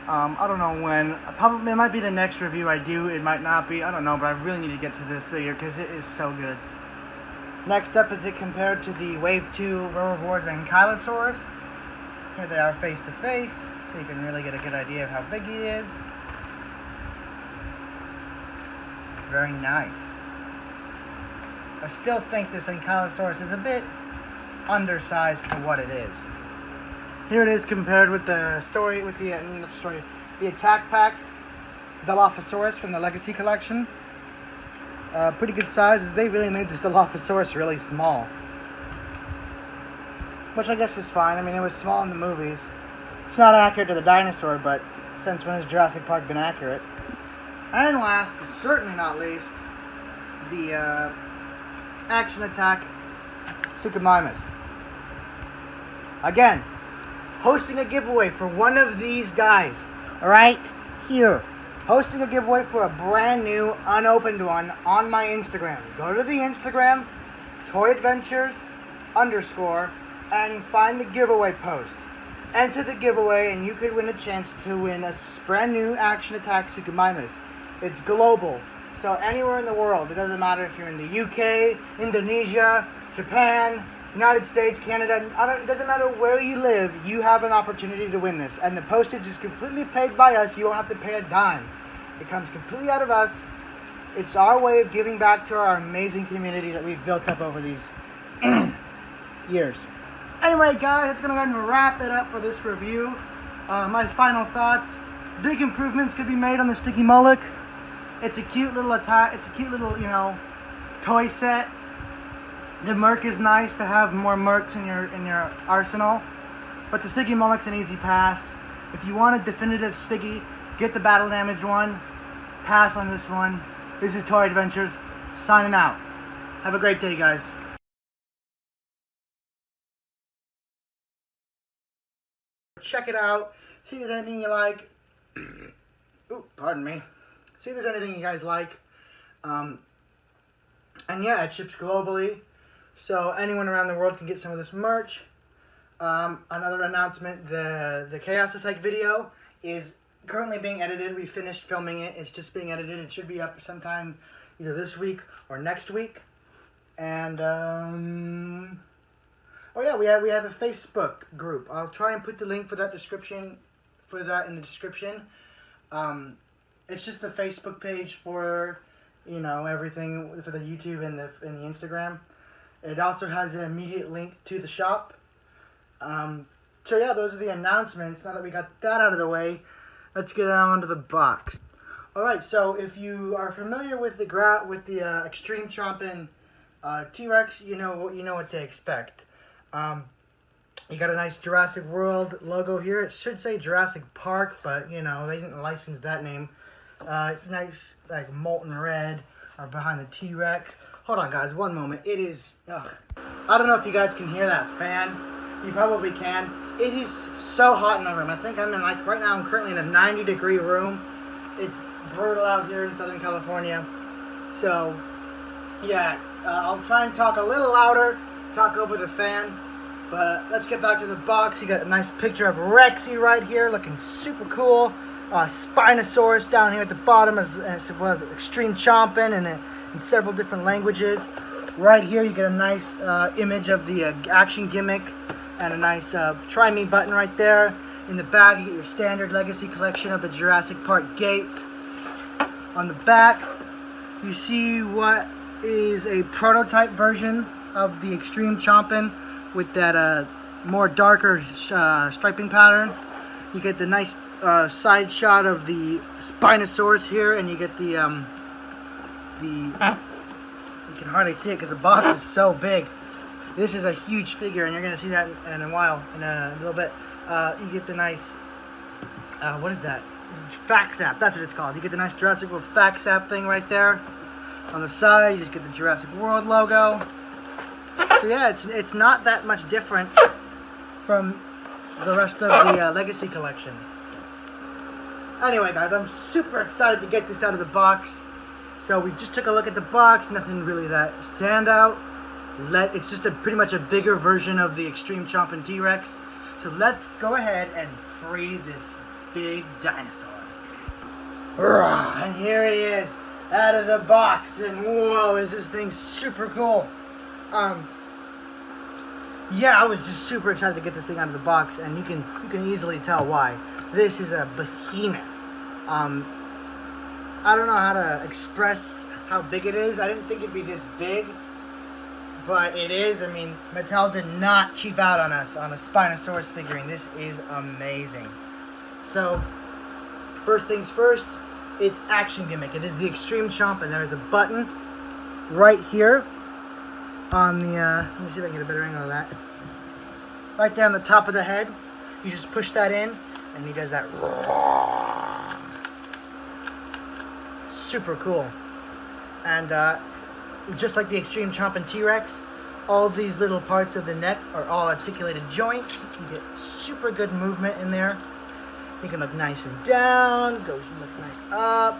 I don't know when. Probably it might be the next review I do, it might not be, I don't know, but I really need to get to this figure because it is so good. Next up is it compared to the Wave 2 Herbivores and Ankylosaurus. Here they are face to face, so you can really get a good idea of how big he is. Very nice. I still think this Ankylosaurus is a bit undersized for what it is. Here it is compared with the the Attack Pack Dilophosaurus from the Legacy Collection. Pretty good sizes. They really made this Dilophosaurus really small, which I guess is fine. I mean, it was small in the movies. It's not accurate to the dinosaur, but since when has Jurassic Park been accurate? And last, but certainly not least, the Action Attack Suchomimus. Again, hosting a giveaway for one of these guys, right here. Hosting a giveaway for a brand new, unopened one on my Instagram. Go to the Instagram, toyadventures_, and find the giveaway post. Enter the giveaway and you could win a chance to win a brand new Action Attack Suchomimus. It's global, so anywhere in the world. It doesn't matter if you're in the UK, Indonesia, Japan, United States, Canada. It doesn't matter where you live, you have an opportunity to win this. And the postage is completely paid by us. You won't have to pay a dime. It comes completely out of us. It's our way of giving back to our amazing community that we've built up over these years. Anyway guys, that's going to go ahead and wrap it up for this review. My final thoughts. Big improvements could be made on the Sticky Mullet. It's a cute little you know, toy set. The Merc is nice to have more Mercs in your arsenal. But the Sticky Mullet's an easy pass. If you want a definitive Sticky, get the Battle Damage one. pass on this one. This is Toy Adventures, signing out. Have a great day, guys. Check it out. See if there's anything you like. Ooh, pardon me. See if there's anything you guys like. And yeah, it ships globally, so anyone around the world can get some of this merch. Another announcement, the Chaos Effect video is currently being edited. We finished filming it. It's just being edited. It should be up sometime either this week or next week. And oh yeah, we have a Facebook group. I'll try and put the link for that in the description. It's just the Facebook page for, you know, everything for the YouTube and the Instagram. It also has an immediate link to the shop. So yeah, those are the announcements. Now that we got that out of the way, let's get on to the box. Alright, so if you are familiar with the Extreme Chompin' T-Rex, you know what to expect. You got a nice Jurassic World logo here. It should say Jurassic Park, but you know, they didn't license that name. Nice like molten red behind the T-Rex. Hold on, guys, one moment. It is, I don't know if you guys can hear that fan. You probably can. It is so hot in my room. I think I'm in, like, right now I'm currently in a 90-degree room. It's brutal out here in Southern California. So, yeah, I'll try and talk a little louder, talk over the fan. But let's get back to the box. You got a nice picture of Rexy right here, looking super cool. Spinosaurus down here at the bottom, as well as Extreme Chompin' and in several different languages. Right here you get a nice image of the action gimmick and a nice try me button right there. In the back you get your standard Legacy collection of the Jurassic Park gates. On the back you see what is a prototype version of the Extreme Chompin' with that more darker striping pattern. You get the nice side shot of the Spinosaurus here, and you get the you can hardly see it because the box is so big. This is a huge figure, and you're going to see that in a while, in a little bit. You get the nice, what is that? Fax app, that's what it's called. You get the nice Jurassic World fax app thing right there. On the side, you just get the Jurassic World logo. So yeah, it's not that much different from the rest of the Legacy collection. Anyway, guys, I'm super excited to get this out of the box. So we just took a look at the box, nothing really that standout. It's just pretty much a bigger version of the Extreme Chompin' T-Rex. So let's go ahead and free this big dinosaur. And here he is, out of the box, and whoa, is this thing super cool. Yeah, I was just super excited to get this thing out of the box, and you can easily tell why. This is a behemoth. I don't know how to express how big it is. I didn't think it'd be this big, but it is. I mean, Mattel did not cheap out on us on a Spinosaurus figurine. This is amazing. So, first things first, it's action gimmick. It is the Extreme Chompin'. There's a button right here on the, let me see if I can get a better angle of that. Right there on the top of the head. You just push that in, and he does that. Super cool. And just like the Extreme Chompin' T-Rex, all of these little parts of the neck are all articulated joints. You get super good movement in there. You can look nice and down, look nice up,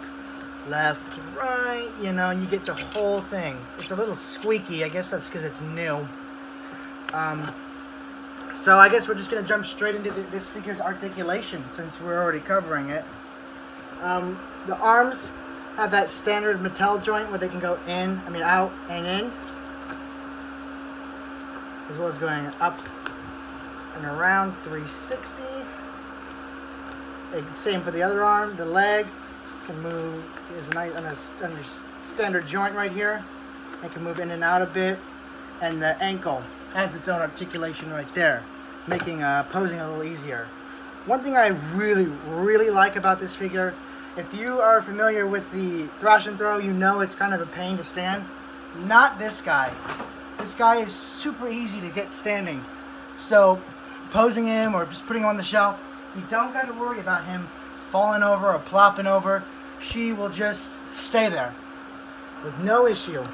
left to right, you know, you get the whole thing. It's a little squeaky, I guess that's because it's new. So I guess we're just going to jump straight into this figure's articulation since we're already covering it. The arms have that standard Mattel joint where they can go out and in, as well as going up and around 360. Same for the other arm. The leg can move, is nice on a standard joint right here. It can move in and out a bit, and the ankle has its own articulation right there, making posing a little easier. One thing I really like about this figure, if you are familiar with the thrash and throw, you know it's kind of a pain to stand. Not this guy. This guy is super easy to get standing. So posing him or just putting him on the shelf, you don't got to worry about him falling over or plopping over. she will just stay there with no issue.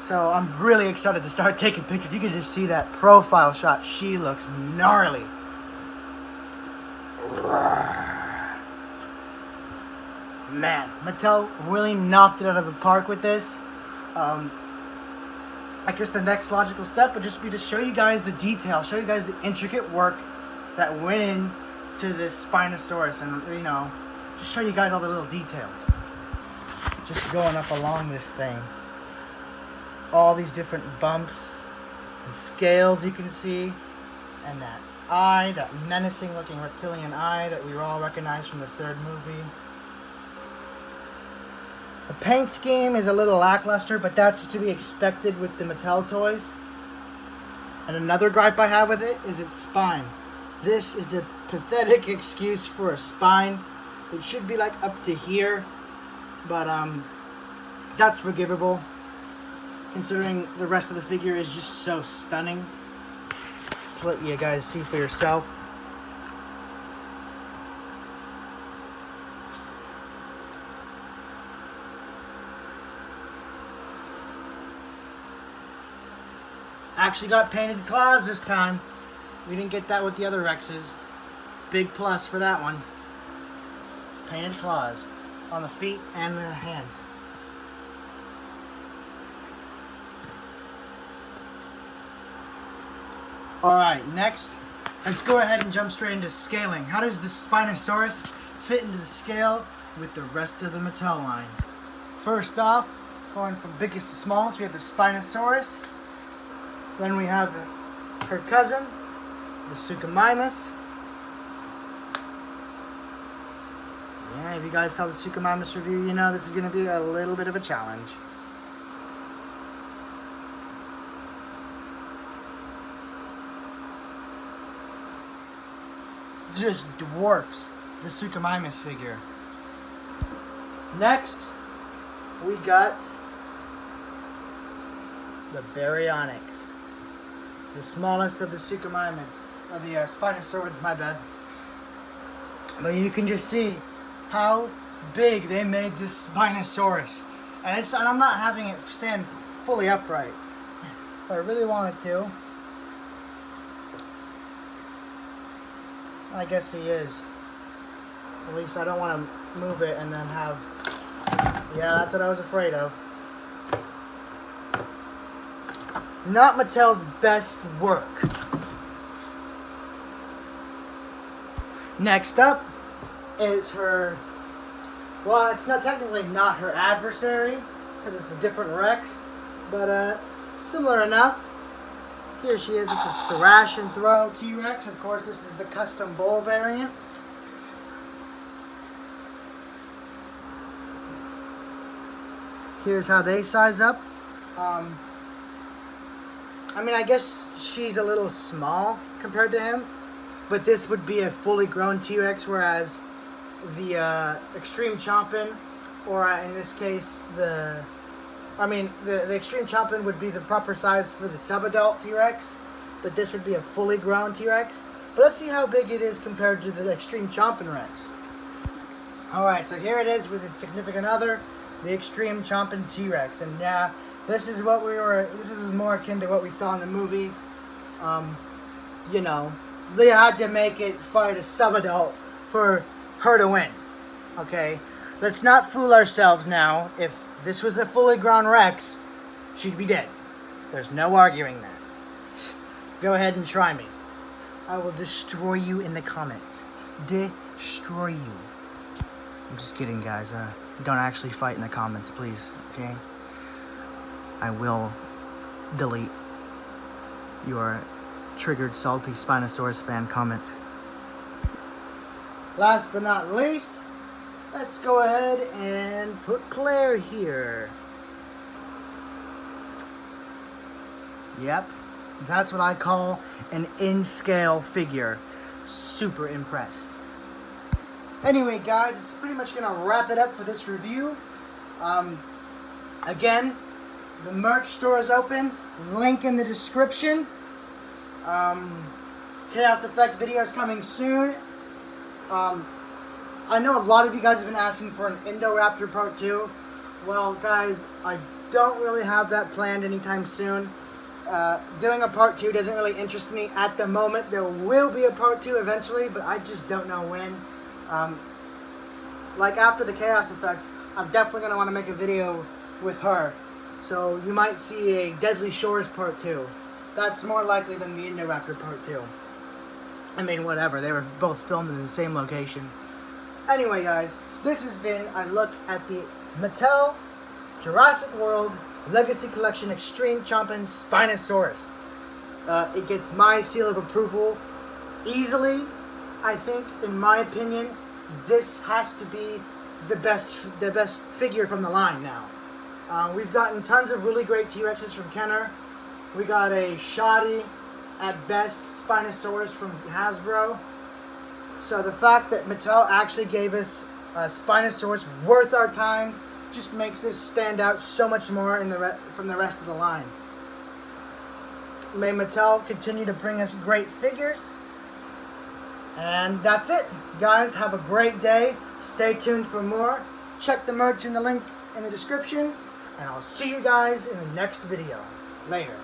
So I'm really excited to start taking pictures. You can just see that profile shot. She looks gnarly. Man, Mattel really knocked it out of the park with this. I guess the next logical step would just be to show you guys the detail, show you guys the intricate work that went into this Spinosaurus, and you know, just show you guys all the little details. Just going up along this thing. All these different bumps and scales you can see, and that eye, that menacing looking reptilian eye that we all recognize from the third movie. The paint scheme is a little lackluster, but that's to be expected with the Mattel toys. And another gripe I have with it is its spine. This is the pathetic excuse for a spine. It should be like up to here, but that's forgivable, considering the rest of the figure is just so stunning. Just let you guys see for yourself. Actually got painted claws this time. We didn't get that with the other Rexes. Big plus for that one. Painted claws on the feet and the hands. Alright, next, let's go ahead and jump straight into scaling. How does the Spinosaurus fit into the scale with the rest of the Mattel line? First off, going from biggest to smallest, we have the Spinosaurus. Then we have her cousin, the Suchomimus. Yeah, if you guys saw the Suchomimus review, you know this is going to be a little bit of a challenge. Just dwarfs the Suchomimus figure. Next, we got the Baryonyx. The smallest of the Suchomimus, or the Spinosaurids, my bad. But you can just see how big they made this Spinosaurus. And I'm not having it stand fully upright. If I really wanted to, I guess he is. At least I don't want to move it and then have... Yeah, that's what I was afraid of. Not Mattel's best work. Next up is her... Well, it's not technically not her adversary, because it's a different Rex, but similar enough. Here she is with the Thrash and Throw T-Rex. Of course, this is the custom bull variant. Here's how they size up. I mean, I guess she's a little small compared to him, but this would be a fully grown T-Rex, whereas the Extreme Chompin, or in this case, the Extreme Chompin would be the proper size for the sub-adult T-Rex, but this would be a fully grown T-Rex. But let's see how big it is compared to the Extreme Chompin Rex. Alright, so here it is with its significant other, the Extreme Chompin T-Rex, and yeah, this is more akin to what we saw in the movie. You know, they had to make it fight a sub-adult for her to win. Okay? Let's not fool ourselves now. If this was a fully grown Rex, she'd be dead. There's no arguing that. Go ahead and try me. I will destroy you in the comments. Destroy you. I'm just kidding, guys. Don't actually fight in the comments, please. Okay? I will delete your triggered salty Spinosaurus fan comments. Last but not least, let's go ahead and put Claire here. Yep, that's what I call an in-scale figure. Super impressed. Anyway, guys, it's pretty much going to wrap it up for this review. Again, the merch store is open. Link in the description. Chaos Effect videos coming soon. I know a lot of you guys have been asking for an Indoraptor Part 2. Well, guys, I don't really have that planned anytime soon. Doing a Part 2 doesn't really interest me at the moment. There will be a Part 2 eventually, but I just don't know when. Like after the Chaos Effect, I'm definitely going to want to make a video with her. So you might see a Deadly Shores Part 2. That's more likely than the Indoraptor Part 2. I mean, whatever. They were both filmed in the same location. Anyway, guys, this has been a look at the Mattel Jurassic World Legacy Collection Extreme Chompin' Spinosaurus. It gets my seal of approval easily. I think, in my opinion, this has to be the best figure from the line now. We've gotten tons of really great T-Rexes from Kenner. We got a shoddy, at best, Spinosaurus from Hasbro. So the fact that Mattel actually gave us a Spinosaurus worth our time just makes this stand out so much more from the rest of the line. May Mattel continue to bring us great figures. And that's it. Guys, have a great day. Stay tuned for more. Check the merch in the link in the description. And I'll see you guys in the next video. Later.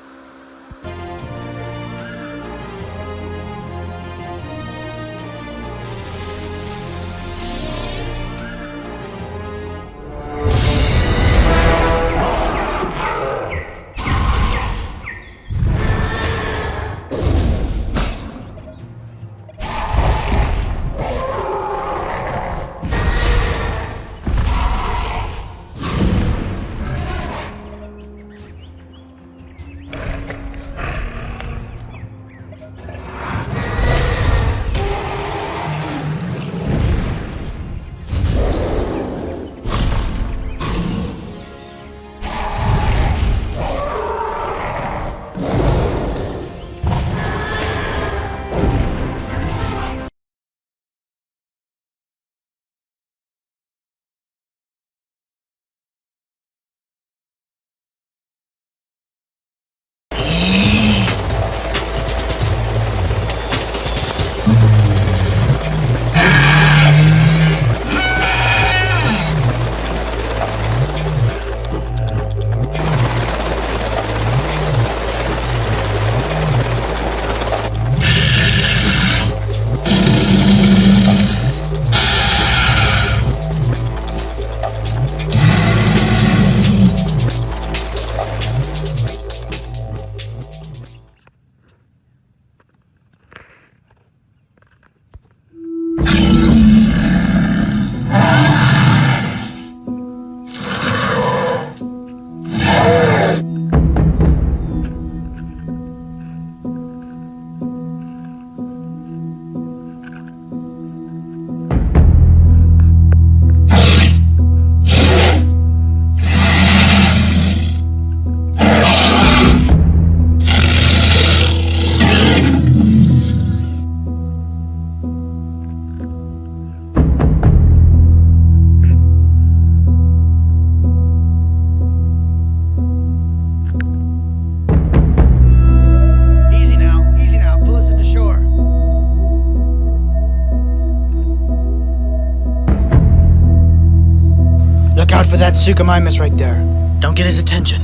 Look out for that Suchomimus right there. Don't get his attention.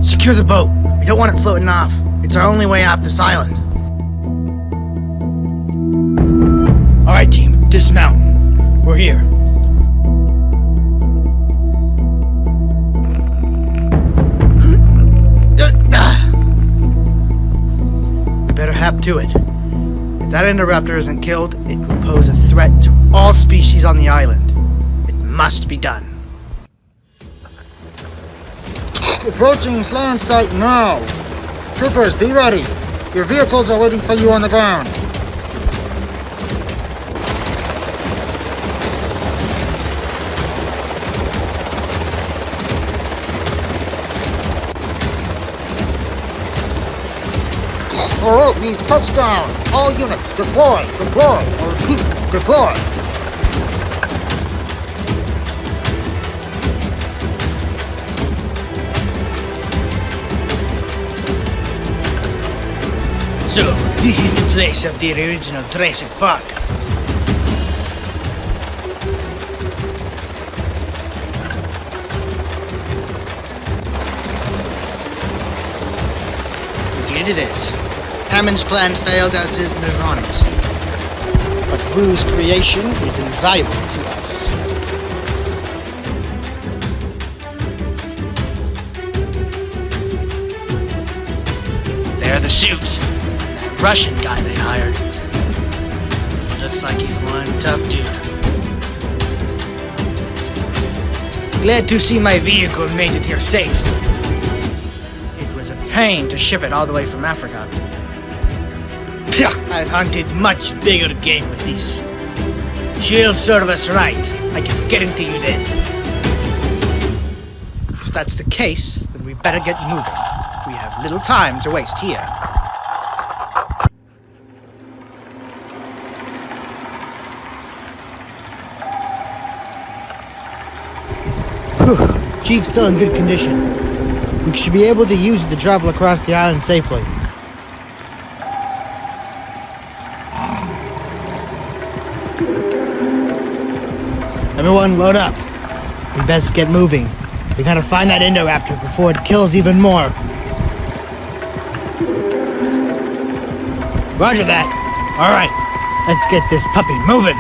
Secure the boat. We don't want it floating off. It's our only way off this island. Alright team, dismount. We're here. We better hap to it. If that Indoraptor isn't killed, it will pose a threat to all species on the island. It must be done. Approaching land site now. Troopers, be ready. Your vehicles are waiting for you on the ground. Alright, we've touched down. All units, deploy, deploy, or repeat, deploy. Sure. This is the place of the original Jurassic Park. Indeed it is. Hammond's plan failed, as did Nirvana's. But Wu's creation is invaluable to us. There are the suits. That Russian guy they hired. Looks like he's one tough dude. Glad to see my vehicle made it here safe. It was a pain to ship it all the way from Africa. I've hunted much bigger game with this. She'll serve us right. I can guarantee you that. If that's the case, then we better get moving. We have little time to waste here. Whew. Jeep's still in good condition. We should be able to use it to travel across the island safely. Everyone, load up. We best get moving. We gotta find that Indoraptor before it kills even more. Roger that. All right, let's get this puppy moving.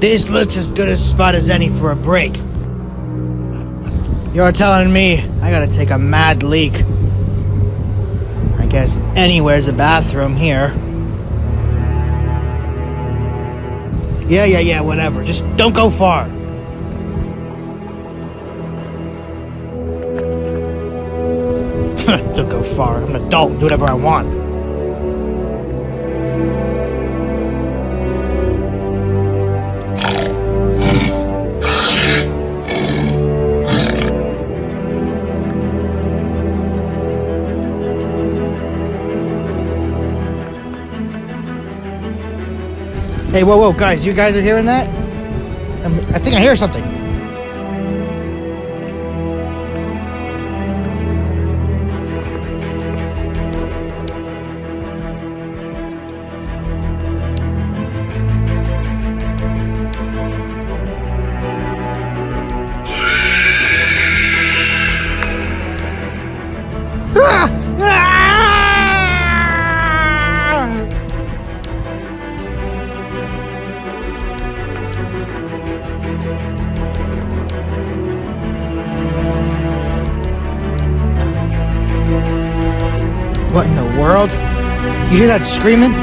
This looks as good a spot as any for a break. You're telling me I gotta take a mad leak. I guess anywhere's a bathroom here. Yeah, whatever. Just don't go far. Don't go far. I'm an adult. Do whatever I want. Hey, whoa, guys, you guys are hearing that? I think I hear something. What in the world? You hear that screaming?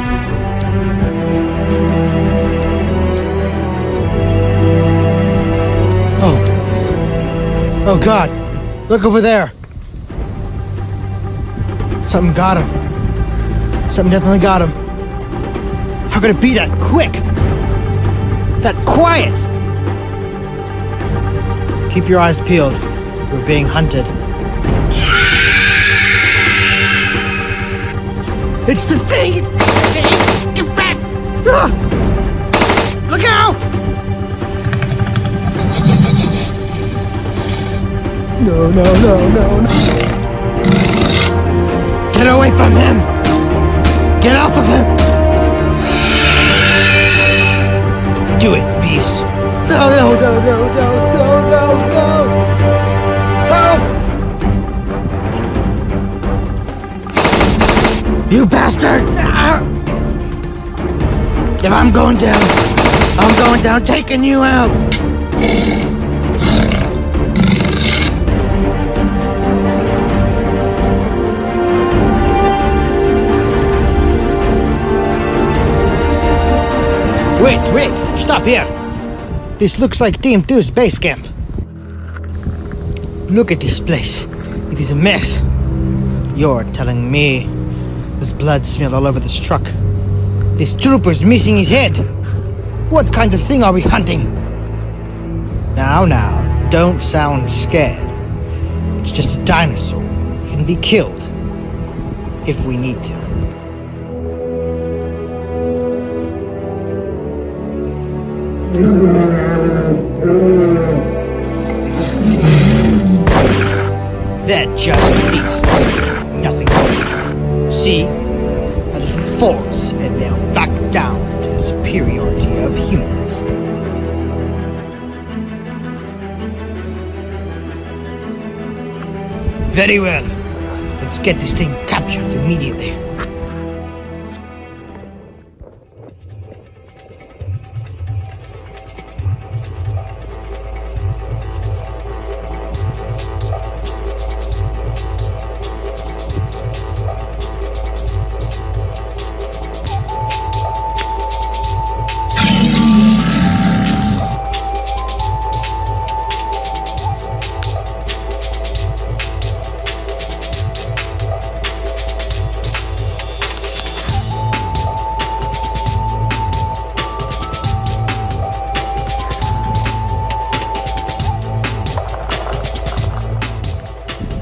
Oh God, look over there. Something got him. Something definitely got him. How could it be that quick? That quiet? Keep your eyes peeled. We're being hunted. It's the thing! Get back! Ah! Look out! No. Get away from him! Get off of him! Do it, beast! No! Help! You bastard! If I'm going down, taking you out! Wait, stop here. This looks like Team 2's base camp. Look at this place. It is a mess. You're telling me there's blood smeared all over this truck. This trooper's missing his head. What kind of thing are we hunting? Now, don't sound scared. It's just a dinosaur. It can be killed if we need to. They're just beasts. Nothing more. See? A little force, and they'll back down to the superiority of humans. Very well. Let's get this thing captured immediately.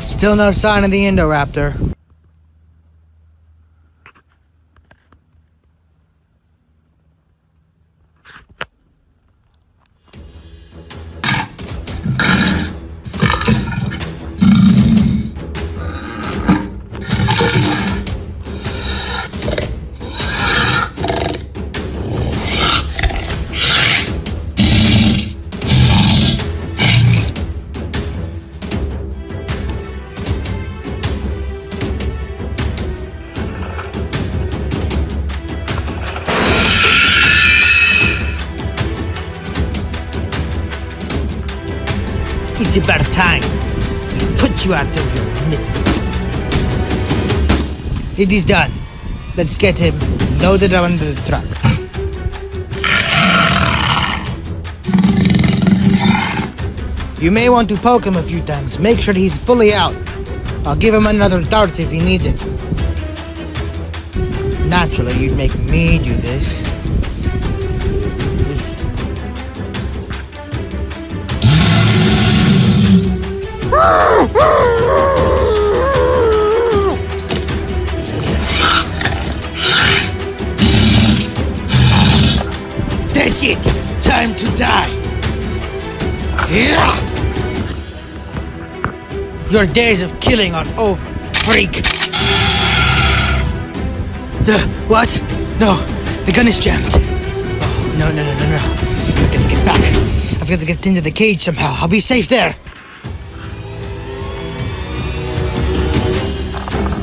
Still no sign of the Indoraptor. It's about time we put you out of your misery. It is done. Let's get him loaded onto the truck. You may want to poke him a few times. Make sure he's fully out. I'll give him another dart if he needs it. Naturally, you'd make me do this. That's it! Time to die! Yeah! Your days of killing are over, freak! What? No, the gun is jammed. Oh, no. I've got to get back. I've got to get into the cage somehow. I'll be safe there.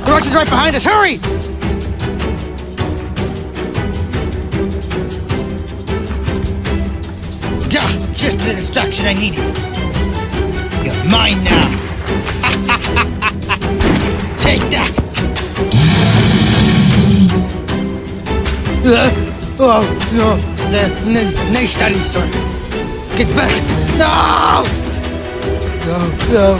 The Rex is right behind us. Hurry! just the distraction I needed. You're mine now. Take that. Oh, no. Nice dinosaur. Get back. No! No.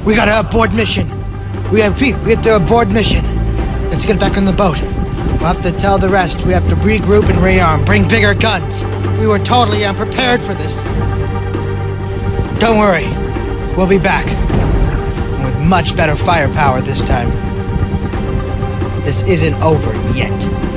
We gotta abort mission. We have to abort mission. Let's get back on the boat. We'll have to tell the rest. We have to regroup and rearm. Bring bigger guns. We were totally unprepared for this. Don't worry. We'll be back. And with much better firepower this time. This isn't over yet.